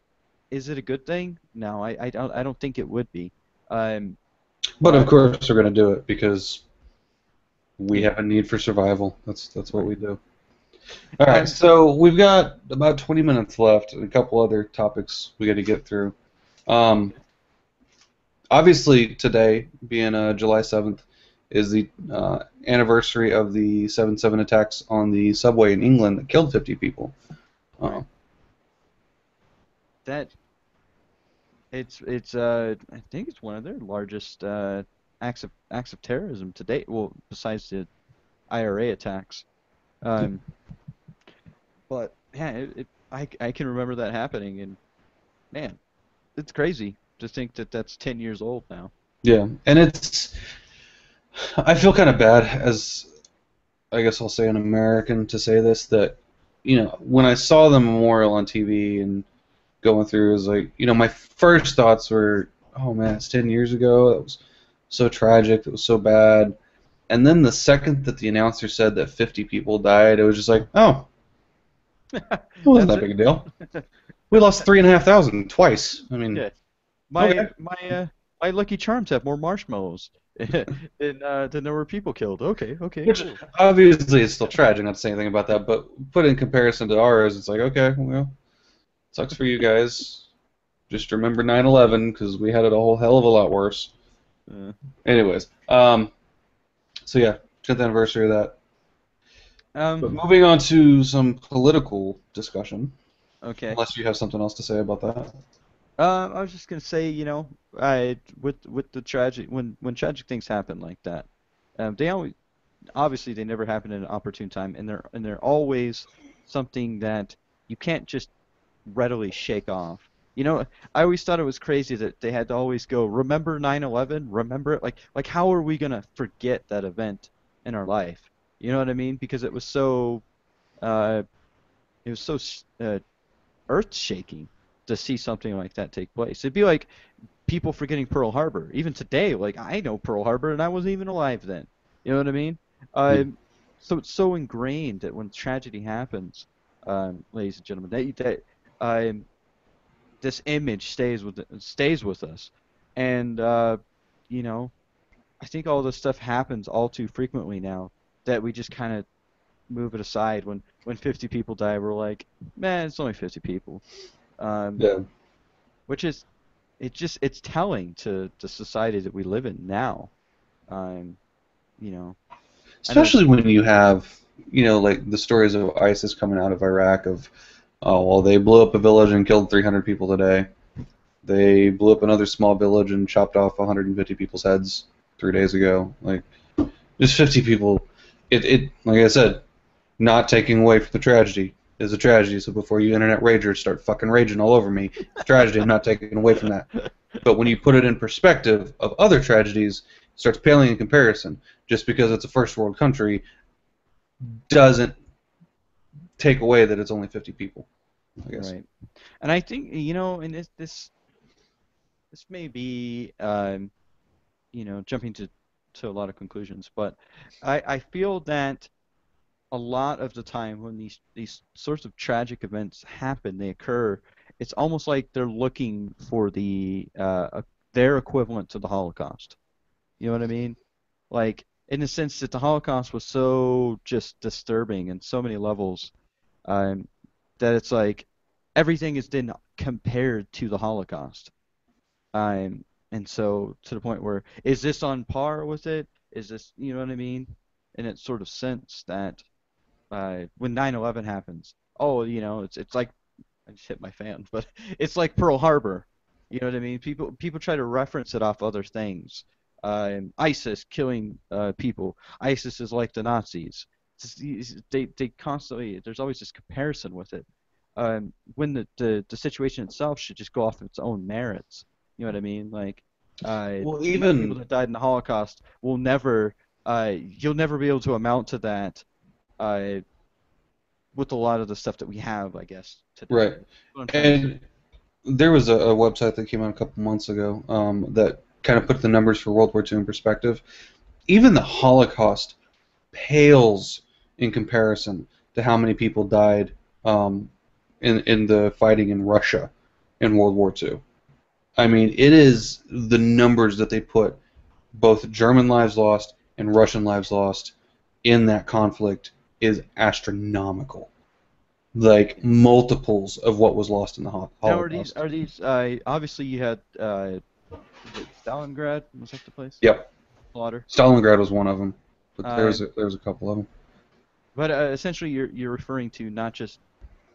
is it a good thing? No, I don't think it would be. Um, But of but course we're going to do it because we yeah, have a need for survival. That's what right. we do. All right, So so we've got about 20 minutes left and a couple other topics we got to get through. Um, Obviously, today, being July 7th, is the anniversary of the 7/7 attacks on the subway in England that killed 50 people. Uh, right, that it's I think it's one of their largest acts of terrorism to date. Well, besides the IRA attacks. Um, but yeah, I can remember that happening, and man, it's crazy to think that that's 10 years old now. yeah, and I feel kind of bad as, I guess I'll say, an American to say this, that, when I saw the memorial on TV and going through, it was like, my first thoughts were, oh man, it's 10 years ago. That was so tragic. It was so bad. And then the second that the announcer said that 50 people died, it was just like, oh, it wasn't That's that it. big a deal. We lost 3,500 twice. I mean, Yeah. okay. My Lucky Charms have more marshmallows than there were people killed. Okay, okay, Which cool. obviously is still tragic, not to say anything about that, but put in comparison to ours, it's like, okay, well, sucks for you guys. Just remember 9/11 because we had it a whole hell of a lot worse. Uh, Anyways, so yeah, 10th anniversary of that. um, But moving on to some political discussion, okay. unless you have something else to say about that. I was just gonna say, I with the tragic when tragic things happen like that, they always obviously they never happen at an opportune time, and they're always something that you can't just readily shake off. I always thought it was crazy that they had to always go, remember 9/11? Remember it? Like how are we gonna forget that event in our life? You know what I mean? Because uh, it was so earth shaking to see something like that take place. It'd be like people forgetting Pearl Harbor. Even today, like I know Pearl Harbor and I wasn't even alive then. You know what I mean? Um, so it's so ingrained that when tragedy happens, ladies and gentlemen, um, this image stays with us, and you know, I think all this stuff happens all too frequently now that we just kind of move it aside. When 50 people die, we're like, man, it's only 50 people. Um, Yeah. which is it's telling to the society that we live in now. Um, you know, I know. Especially when you have, like the stories of ISIS coming out of Iraq of, oh, well, they blew up a village and killed 300 people today. They blew up another small village and chopped off 150 people's heads 3 days ago. Like, just 50 people. Like I said, not taking away from the tragedy is a tragedy. So before you internet ragers start fucking raging all over me, it's a tragedy. I'm not taking away from that. But when you put it in perspective of other tragedies, it starts paling in comparison. Just because it's a first world country doesn't take away that it's only 50 people, I guess. Right. And I think, and this may be, jumping to a lot of conclusions, but I feel that a lot of the time when these sorts of tragic events happen, they occur, it's almost like they're looking for their equivalent to the Holocaust. You know what I mean? Like, in the sense that the Holocaust was so just disturbing in so many levels, um, that it's like everything is then compared to the Holocaust. And so to the point where is this on par with it? Is this, you know what I mean? In its sort of sense that when 9/11 happens, oh, it's like I just hit my fan, but it's like Pearl Harbor. You know what I mean? People try to reference it off other things. ISIS killing people. ISIS is like the Nazis. They constantly there's always this comparison with it. When the situation itself should just go off its own merits. You know what I mean? Like Well, the amount of people even that died in the Holocaust will never you'll never be able to amount to that uh, with a lot of the stuff that we have, I guess, today. right, That's what I'm trying to say. and there was a website that came out a couple months ago that kind of put the numbers for World War II in perspective. Even the Holocaust pales in comparison to how many people died in the fighting in Russia in World War II. I mean, it is the numbers that they put, both German lives lost and Russian lives lost in that conflict is astronomical. Like multiples of what was lost in the Now, are these Holocaust. are these obviously you had is it Stalingrad? Was that the place? Yep, Slaughter. Stalingrad was one of them, but Uh, there's a couple of them. but essentially, you're referring to not just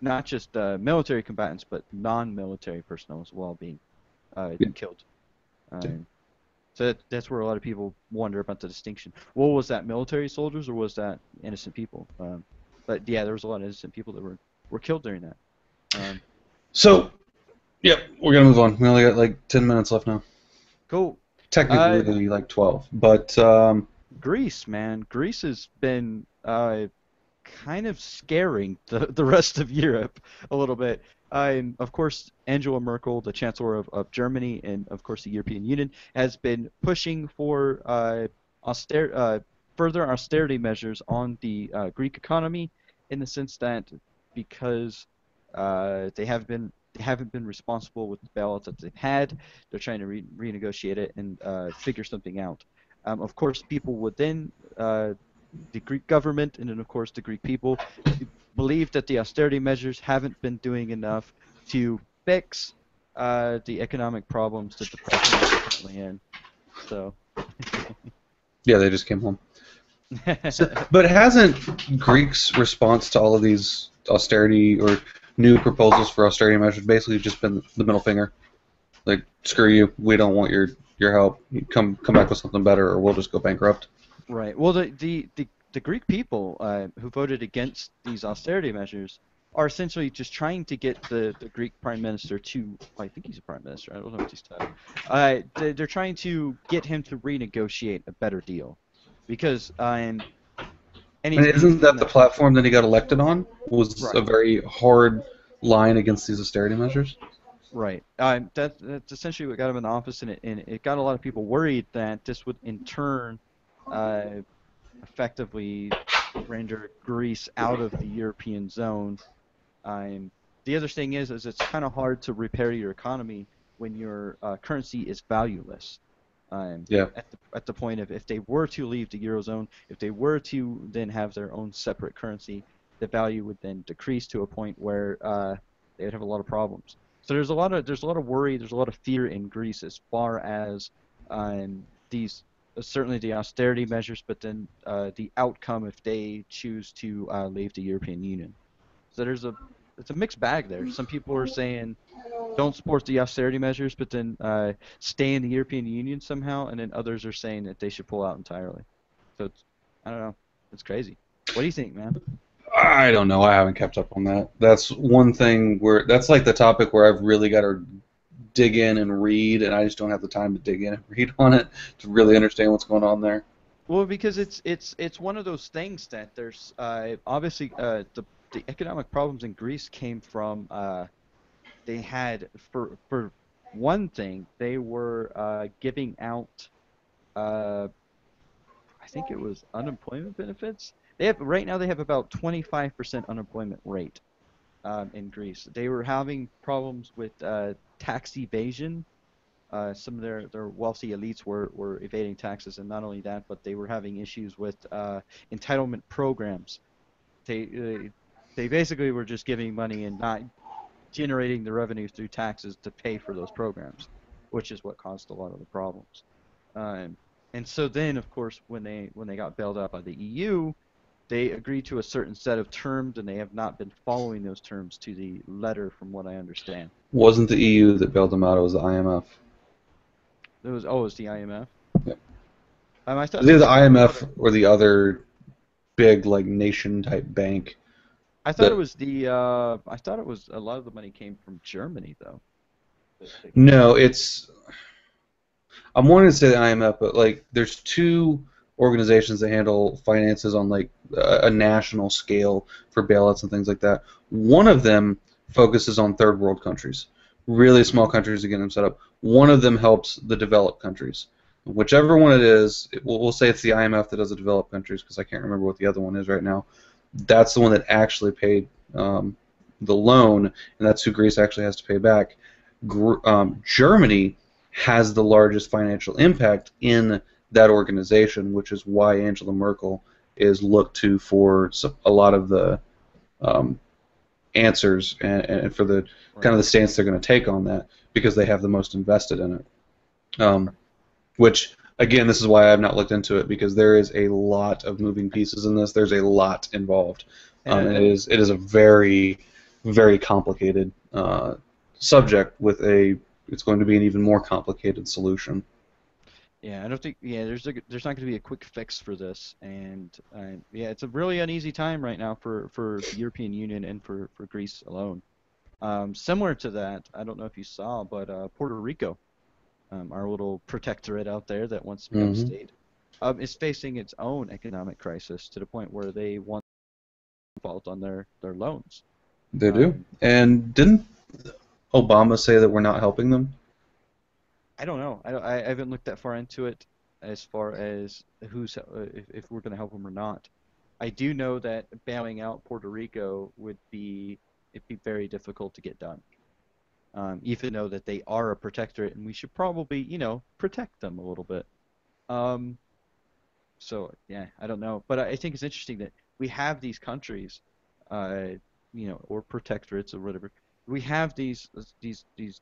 military combatants, but non-military personnel as well being Yeah. killed. Um, so that's where a lot of people wonder about the distinction. Well, was that military soldiers or was that innocent people? But yeah, there was a lot of innocent people that were killed during that. Um, So, yep, we're gonna move on. We only got like 10 minutes left now. cool. Uh, Technically, like 12, but Greece, man. Greece has been kind of scaring the rest of Europe a little bit. Of course, Angela Merkel, the Chancellor of Germany, and of course the European Union, has been pushing for further austerity measures on the Greek economy, in the sense that because they haven't been responsible with the bailouts that they've had, they're trying to renegotiate it and figure something out. Of course, people within the Greek government and then, of course, the Greek people believe that the austerity measures haven't been doing enough to fix the economic problems that the president is currently in. So, yeah, they just came home. So, but hasn't Greeks' response to all of these austerity or new proposals for austerity measures basically just been the middle finger? Like, screw you, we don't want your help. You come back with something better, or we'll just go bankrupt. right. Well, the Greek people who voted against these austerity measures are essentially just trying to get the Greek prime minister to, I think he's a prime minister, I don't know what he's titled. They're trying to get him to renegotiate a better deal. Because, and And he's isn't doing that the that. platform that he got elected on? Was a Right. very hard line against these austerity measures? Right. That's essentially what got him in office, and it got a lot of people worried that this would in turn uh, effectively render Greece out of the European zone. Um, the other thing is it's kind of hard to repair your economy when your currency is valueless. Yeah. At the point of if they were to leave the eurozone, if they were to then have their own separate currency, the value would then decrease to a point where they would have a lot of problems. So there's a lot of worry, there's a lot of fear in Greece as far as these certainly the austerity measures, but then the outcome if they choose to leave the European Union. So it's a mixed bag there. Some people are saying don't support the austerity measures, but then stay in the European Union somehow, and then others are saying that they should pull out entirely. So I don't know. It's crazy. What do you think, man? I don't know. I haven't kept up on that. That's one thing where that's like the topic where I've really got to dig in and read, and I just don't have the time to dig in and read on it to really understand what's going on there. Well, because it's one of those things that there's obviously the economic problems in Greece came from they had for one thing they were giving out I think it was unemployment benefits. They have right now they have about 25% unemployment rate in Greece. They were having problems with tax evasion. Some of their wealthy elites were evading taxes, and not only that, but they were having issues with entitlement programs. They basically were just giving money and not generating the revenue through taxes to pay for those programs, which is what caused a lot of the problems. Um, and so then, of course, when they got bailed out by the EU, they agreed to a certain set of terms, and they have not been following those terms to the letter, from what I understand. Wasn't the EU that bailed them out? It was the IMF. It was it was the IMF. Yeah. I It thought was there either was the another. IMF or the other big like nation type bank. I thought it That was the. I thought it was a lot of the money came from Germany though. no, it's I'm wanting to say the IMF, but like there's two organizations that handle finances on like a national scale for bailouts and things like that. One of them focuses on third world countries, really small countries to get them set up. One of them helps the developed countries. Whichever one it is, we'll say it's the IMF that does the developed countries because I can't remember what the other one is right now. That's the one that actually paid the loan, and that's who Greece actually has to pay back. Germany has the largest financial impact in that organization, which is why Angela Merkel is looked to for a lot of the um, answers and for the kind Right. of the stance they're going to take on that because they have the most invested in it. Which again, this is why I have not looked into it because there is a lot of moving pieces in this. There's a lot involved, and And it is a very very complicated subject with a it's going to be an even more complicated solution. yeah, I don't think there's not going to be a quick fix for this, and yeah, it's a really uneasy time right now for the European Union and for Greece alone. Similar to that, I don't know if you saw, but Puerto Rico, our little protectorate out there that wants to become a Hmm. state, is facing its own economic crisis to the point where they want to default on their loans. They do. Um, And didn't Obama say that we're not helping them? I don't know. I haven't looked that far into it as far as if we're going to help them or not. I do know that bailing out Puerto Rico would be it'd be very difficult to get done. Even though that they are a protectorate, and we should probably, protect them a little bit. Um, so yeah, I don't know, but I think it's interesting that we have these countries, uh, or protectorates or whatever. We have these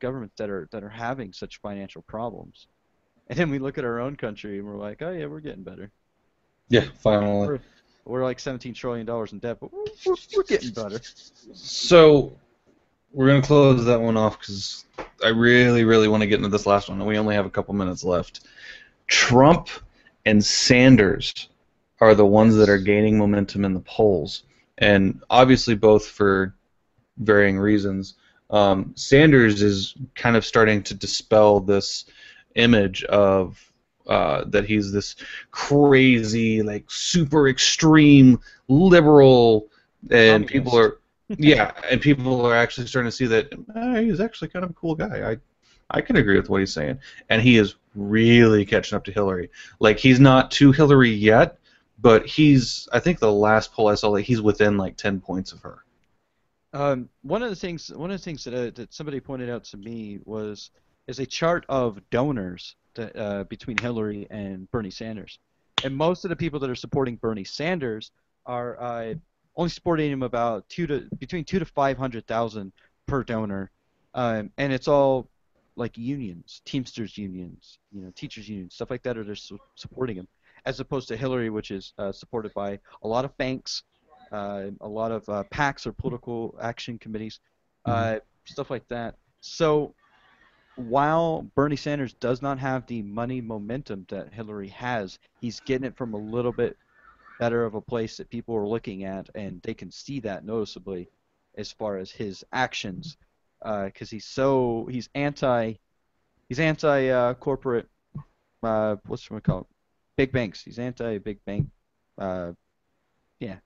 governments that are having such financial problems, and then we look at our own country and we're like, oh yeah, we're getting better. Yeah, finally. We're we're like $17 trillion in debt, but we're getting better. So we're gonna close that one off because I really, really want to get into this last one, and we only have a couple minutes left. Trump and Sanders are the ones that are Yes. gaining momentum in the polls, and obviously both for varying reasons. Sanders is kind of starting to dispel this image of that he's this crazy, like super extreme liberal, and people Communist. are yeah, and people are actually starting to see that he's actually kind of a cool guy. I can agree with what he's saying, and he is really catching up to Hillary. Like he's not too Hillary yet, but I think the last poll I saw, like he's within like 10 points of her. One of the things that somebody pointed out to me is a chart of donors between Hillary and Bernie Sanders, and most of the people that are supporting Bernie Sanders are only supporting him about between 2 to 500,000 per donor, and it's all like unions, Teamsters unions, teachers unions, stuff like that, are just supporting him, as opposed to Hillary, which is supported by a lot of banks, a lot of PACs or political action committees, Hmm. stuff like that. So while Bernie Sanders does not have the money momentum that Hillary has, he's getting it from a little bit better of a place that people are looking at, and they can see that noticeably as far as his actions, because he's anti corporate, what's it called, big banks. He's anti big bank. Uh, yeah,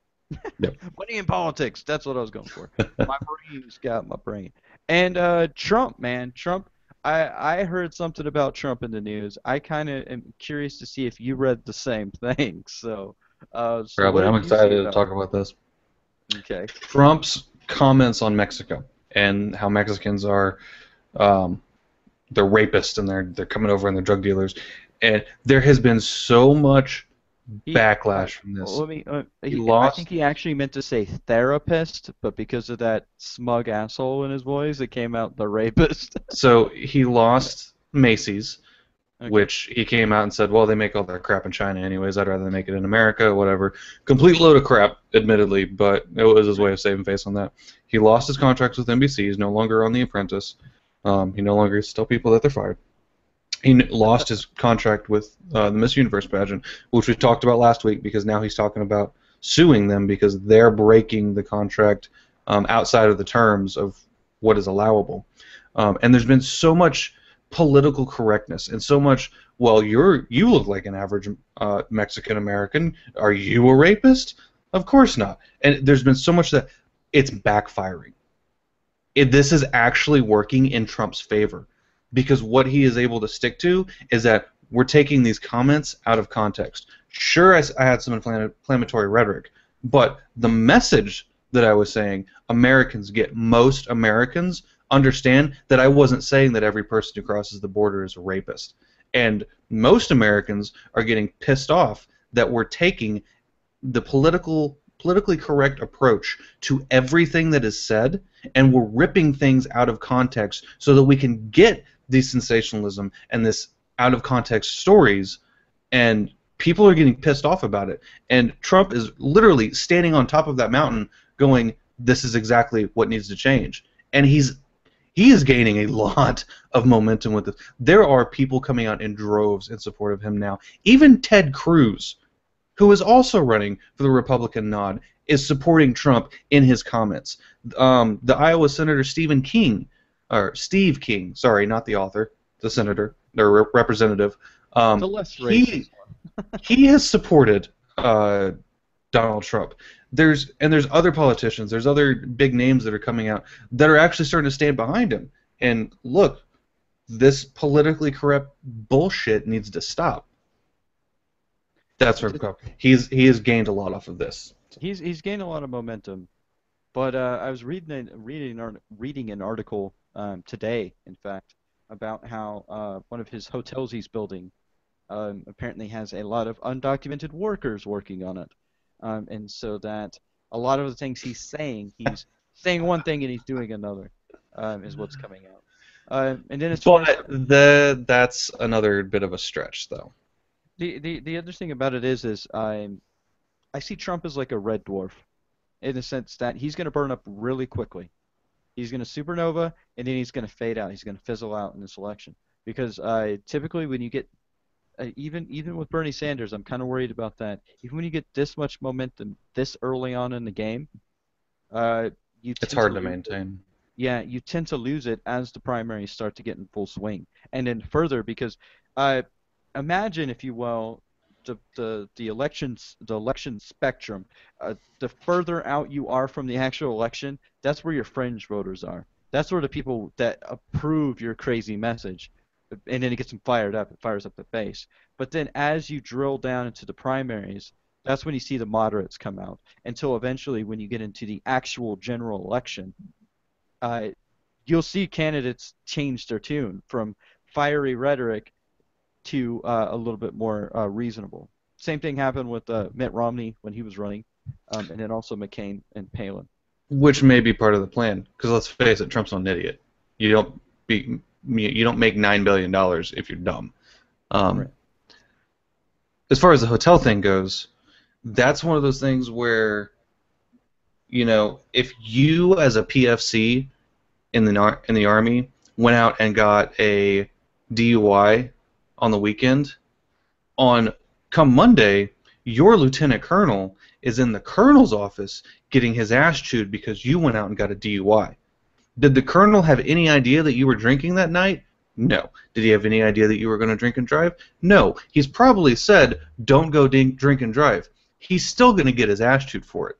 Yep. money in politics. That's what I was going for. My brain's got my brain. And Trump, man, Trump. I heard something about Trump in the news. I kind of am curious to see if you read the same thing. So what Probably. I'm did you see excited to about talk about this. him? Okay. Trump's comments on Mexico and how Mexicans are um, they're rapists and they're coming over and they're drug dealers, and there has been so much He, backlash from this. let me. He I lost. think he actually meant to say therapist, but because of that smug asshole in his voice, it came out the rapist. So he lost Macy's, Okay. which he came out and said, well, they make all their crap in China anyways. I'd rather they make it in America, whatever. Complete load of crap, admittedly, but it was his way of saving face on that. He lost his contracts with NBC. He's no longer on The Apprentice. He no longer gets to tell people that they're fired. He lost his contract with the Miss Universe pageant, which we talked about last week, because now he's talking about suing them because they're breaking the contract outside of the terms of what is allowable. And there's been so much political correctness and so much, well, you look like an average Mexican American. Are you a rapist? Of course not. And there's been so much that it's backfiring. This is actually working in Trump's favor, because what he is able to stick to is that we're taking these comments out of context. Sure, I had some inflammatory rhetoric, but the message that I was saying, Americans get. Most Americans understand that I wasn't saying that every person who crosses the border is a rapist. And most Americans are getting pissed off that we're taking the politically correct approach to everything that is said, and we're ripping things out of context so that we can get the sensationalism and this out of context stories, and people are getting pissed off about it. And Trump is literally standing on top of that mountain going, this is exactly what needs to change. And he is gaining a lot of momentum with this. There are people coming out in droves in support of him now. Even Ted Cruz, who is also running for the Republican nod, is supporting Trump in his comments. The Iowa Senator Steve King, sorry, not the author, the senator or representative, The less he racist one. he has supported Donald Trump. There's other politicians, there's other big names that are coming out that are actually starting to stand behind him. And look, this politically correct bullshit needs to stop. That's where It's, he has gained a lot off of this. he's gained a lot of momentum. But I was reading an article today, in fact, about how one of his hotels he's building apparently has a lot of undocumented workers working on it, and so that a lot of the things he's saying one thing and he's doing another, is what's coming out. And then as far as But that's another bit of a stretch, though. the other thing about it is I see Trump as like a red dwarf, in the sense that he's going to burn up really quickly. He's going to supernova, and then he's going to fade out. He's going to fizzle out in this election. Because typically when you get, even with Bernie Sanders, I'm kind of worried about that. Even when you get this much momentum this early on in the game, you It's tend to hard to lose it. maintain. Yeah, you tend to lose it as the primaries start to get in full swing. And then further, because uh, imagine, if you will, the election spectrum. The further out you are from the actual election, that's where your fringe voters are. That's where the people that approve your crazy message, and then it gets them fired up. It fires up the base. But then as you drill down into the primaries, That's when you see the moderates come out. Until eventually, when you get into the actual general election, uh, you'll see candidates change their tune from fiery rhetoric to a little bit more reasonable. Same thing happened with Mitt Romney when he was running, and then also McCain and Palin. Which may be part of the plan, because let's face it, Trump's not an idiot. You don't you don't make $9 billion if you're dumb. Right. As far as the hotel thing goes, that's one of those things where, if you as a PFC in the Army went out and got a DUI on the weekend, on come Monday, your lieutenant colonel is in the colonel's office getting his ass chewed because you went out and got a DUI. Did the colonel have any idea that you were drinking that night? No. Did he have any idea that you were going to drink and drive? No. He's probably said, don't go drink and drive. He's still going to get his ass chewed for it,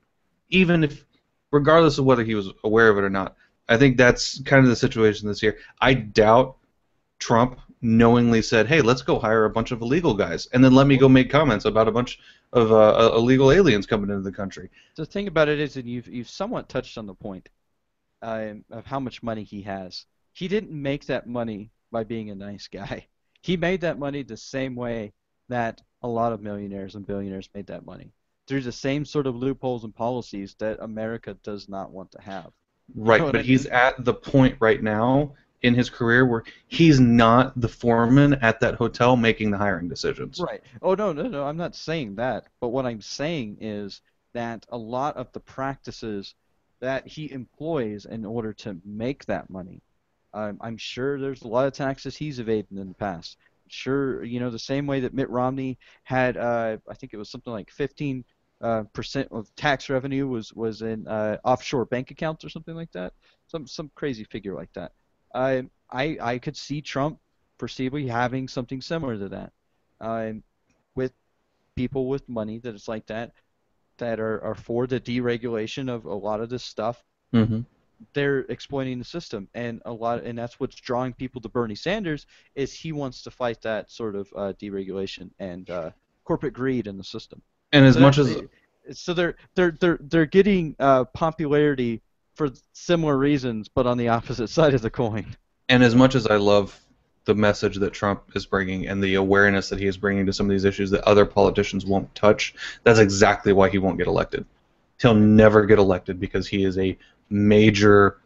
even if, regardless of whether he was aware of it or not. I think that's kind of the situation this year. I doubt Trump knowingly said, hey, let's go hire a bunch of illegal guys, and then let me go make comments about a bunch of illegal aliens coming into the country. The thing about it is, and you've somewhat touched on the point of how much money he has. He didn't make that money by being a nice guy. He made that money the same way that a lot of millionaires and billionaires made that money, through the same sort of loopholes and policies that America does not want to have. Right, what but I he's mean? at the point right now in his career where he's not the foreman at that hotel making the hiring decisions. Right. Oh, no, no, no, I'm not saying that. But what I'm saying is that a lot of the practices that he employs in order to make that money, I'm sure there's a lot of taxes he's evaded in the past. Sure, the same way that Mitt Romney had, I think it was something like 15% of tax revenue was in offshore bank accounts or something like that. Some crazy figure like that. I could see Trump foreseeably having something similar to that, with people with money that is like that are for the deregulation of a lot of this stuff. Hmm. They're exploiting the system, and that's what's drawing people to Bernie Sanders, is he wants to fight that sort of deregulation and corporate greed in the system. And as So much that's as so they're getting popularity for similar reasons, but on the opposite side of the coin. I love the message that Trump is bringing and the awareness that he is bringing to some of these issues that other politicians won't touch, that's exactly why he won't get elected. He'll never get elected because he is a major,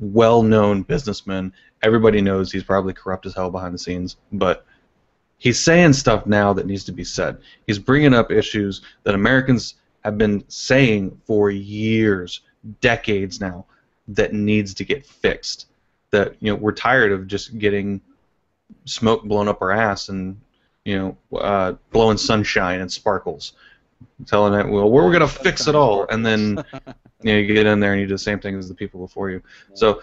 well-known businessman. Everybody knows he's probably corrupt as hell behind the scenes, but he's saying stuff now that needs to be said. He's bringing up issues that Americans have been saying for years, decades now, that needs to get fixed. That we're tired of just getting smoke blown up our ass and blowing sunshine and sparkles, telling it, well, we're going to fix it all, and then you get in there and you do the same thing as the people before you. So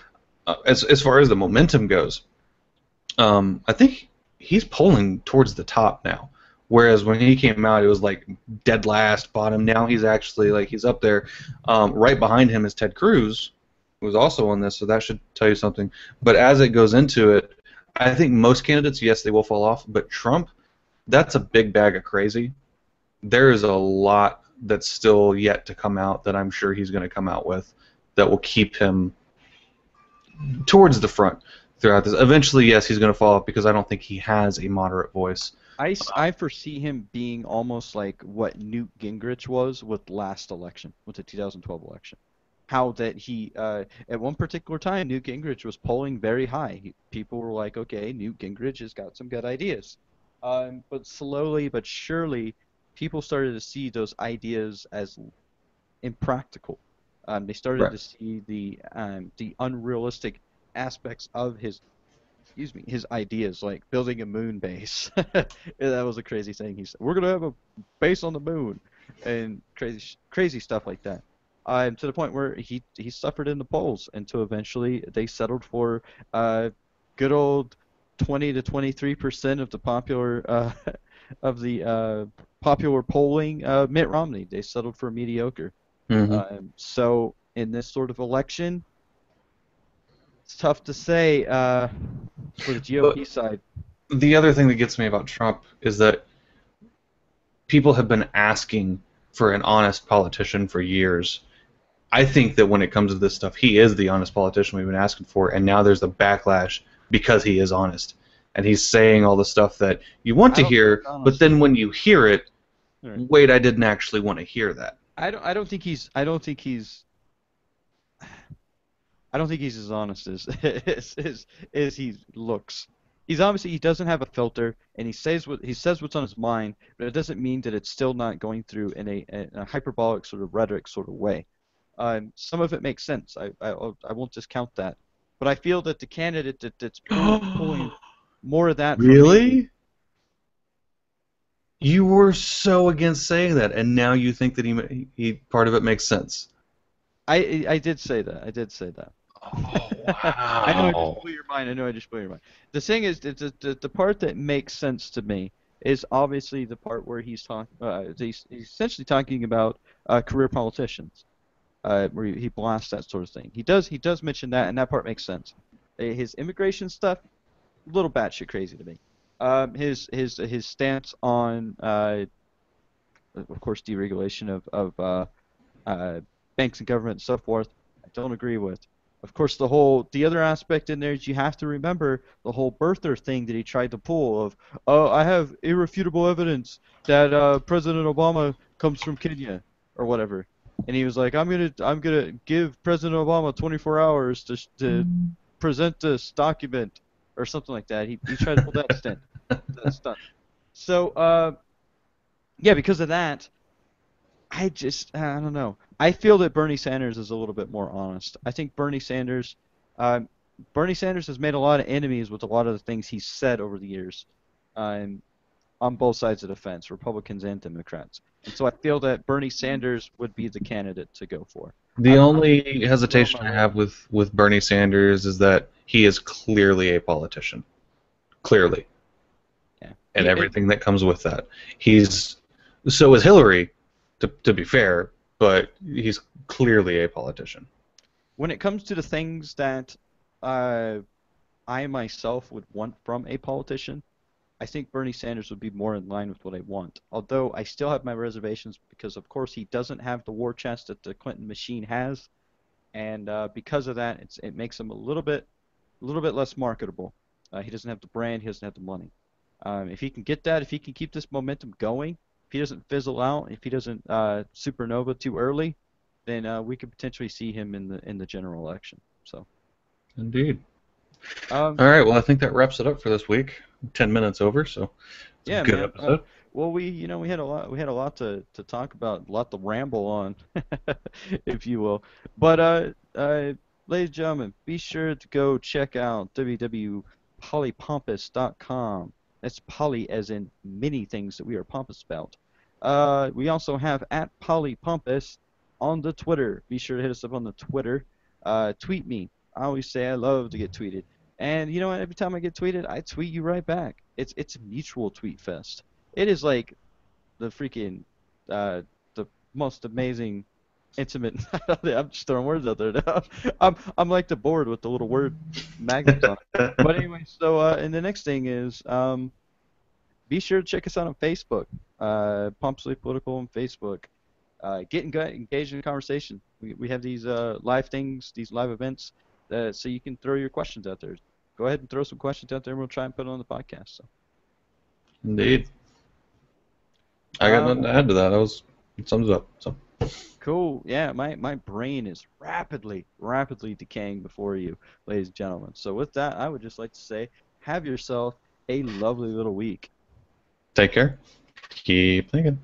as far as the momentum goes, I think he's pulling towards the top now. Whereas when he came out, it was like dead last, bottom. Now he's actually he's up there. Right behind him is Ted Cruz, who was also on this, so that should tell you something. But as it goes into it, I think most candidates, yes, they will fall off. But Trump, that's a big bag of crazy. There is a lot that's still yet to come out that I'm sure he's going to come out with that will keep him towards the front throughout this. Eventually, yes, he's going to fall off because I don't think he has a moderate voice. I foresee him being almost like what Newt Gingrich was with last election, with the 2012 election. How that he, at one particular time, Newt Gingrich was polling very high. People were like, okay, Newt Gingrich has got some good ideas. But slowly but surely, people started to see those ideas as impractical. They started Right. to see the unrealistic aspects of his ideas, like building a moon base. That was a crazy thing. He said, "We're gonna have a base on the moon," and crazy stuff like that. To the point where he suffered in the polls, until eventually they settled for good old 20 to 23% of the popular polling. Mitt Romney. They settled for mediocre. Hmm. So in this sort of election, it's tough to say for the But GOP side. the other thing that gets me about Trump is that people have been asking for an honest politician for years. I think that when it comes to this stuff, he is the honest politician we've been asking for, and now there's the backlash because he is honest. And he's saying all the stuff that you want I to don't think hear, he's but honest. then when you hear it, Right. wait, I didn't actually want to hear that. I don't think he's as honest as as he looks. He's obviously he doesn't have a filter, and he says what's on his mind, but it doesn't mean that it's still not going through in a hyperbolic sort of rhetoric sort of way. Some of it makes sense. I won't discount that, but I feel that the candidate that's pulling more of that from me. Really? You were so against saying that, and now you think that he part of it makes sense. I did say that. I did say that. Oh, I know I just wow. blew your mind. I know I just blew your mind. The thing is, the part that makes sense to me is obviously the part where he's talking. He's essentially talking about career politicians, where he blasts that sort of thing. He does mention that, and that part makes sense. His immigration stuff, a little batshit crazy to me. His stance on, of course, deregulation of uh, banks and government and so forth, I don't agree with. Of course, the other aspect in there is you have to remember the whole birther thing that he tried to pull of, oh, I have irrefutable evidence that President Obama comes from Kenya or whatever, and he was like, I'm gonna give President Obama 24 hours to present this document or something like that. He tried to pull that stunt. So yeah, because of that, I don't know. I feel that Bernie Sanders is a little bit more honest. I think um, Bernie Sanders has made a lot of enemies with a lot of the things he's said over the years, um, on both sides of the fence, Republicans and Democrats. And so I feel that Bernie Sanders would be the candidate to go for. The I'm only throwing hesitation my I weight. have with Bernie Sanders is that he is clearly a politician. Clearly. Yeah. And everything that comes with that. He's so is Hillary, to be fair, but he's clearly a politician. When it comes to the things that uh, I myself would want from a politician, I think Bernie Sanders would be more in line with what I want. Although I still have my reservations because, of course, he doesn't have the war chest that the Clinton machine has, and because of that, it makes him a little bit less marketable. He doesn't have the brand, he doesn't have the money. If he can get that, if he can keep this momentum going, if he doesn't fizzle out, if he doesn't supernova too early, then we could potentially see him in the general election. So, Indeed. um, All right, well, I think that wraps it up for this week. 10 minutes over, so it's a yeah, good man. episode. Well, we had a lot to talk about, a lot to ramble on, if you will. But ladies and gentlemen, be sure to go check out www.polypompous.com. That's poly as in many things that we are pompous about. We also have at polypompous on the Twitter. Be sure to hit us up on the Twitter. Tweet me. I always say I love to get tweeted. And you know what? Every time I get tweeted, I tweet you right back. It's a mutual tweet fest. It is like the freaking the most amazing intimate. I'm just throwing words out there now. I'm like the board with the little word magnets on it. But anyway, so and the next thing is be sure to check us out on Facebook. Pompously Political on Facebook. Engaged in the conversation. We have these live things, these live events, so you can throw your questions out there. Go ahead and throw some questions out there, and we'll try and put it on the podcast. So, Indeed. I got um, nothing to add to that. It sums it up. So, cool. Yeah, my brain is rapidly decaying before you, ladies and gentlemen. So with that, I would just like to say, have yourself a lovely little week. take care. Keep thinking.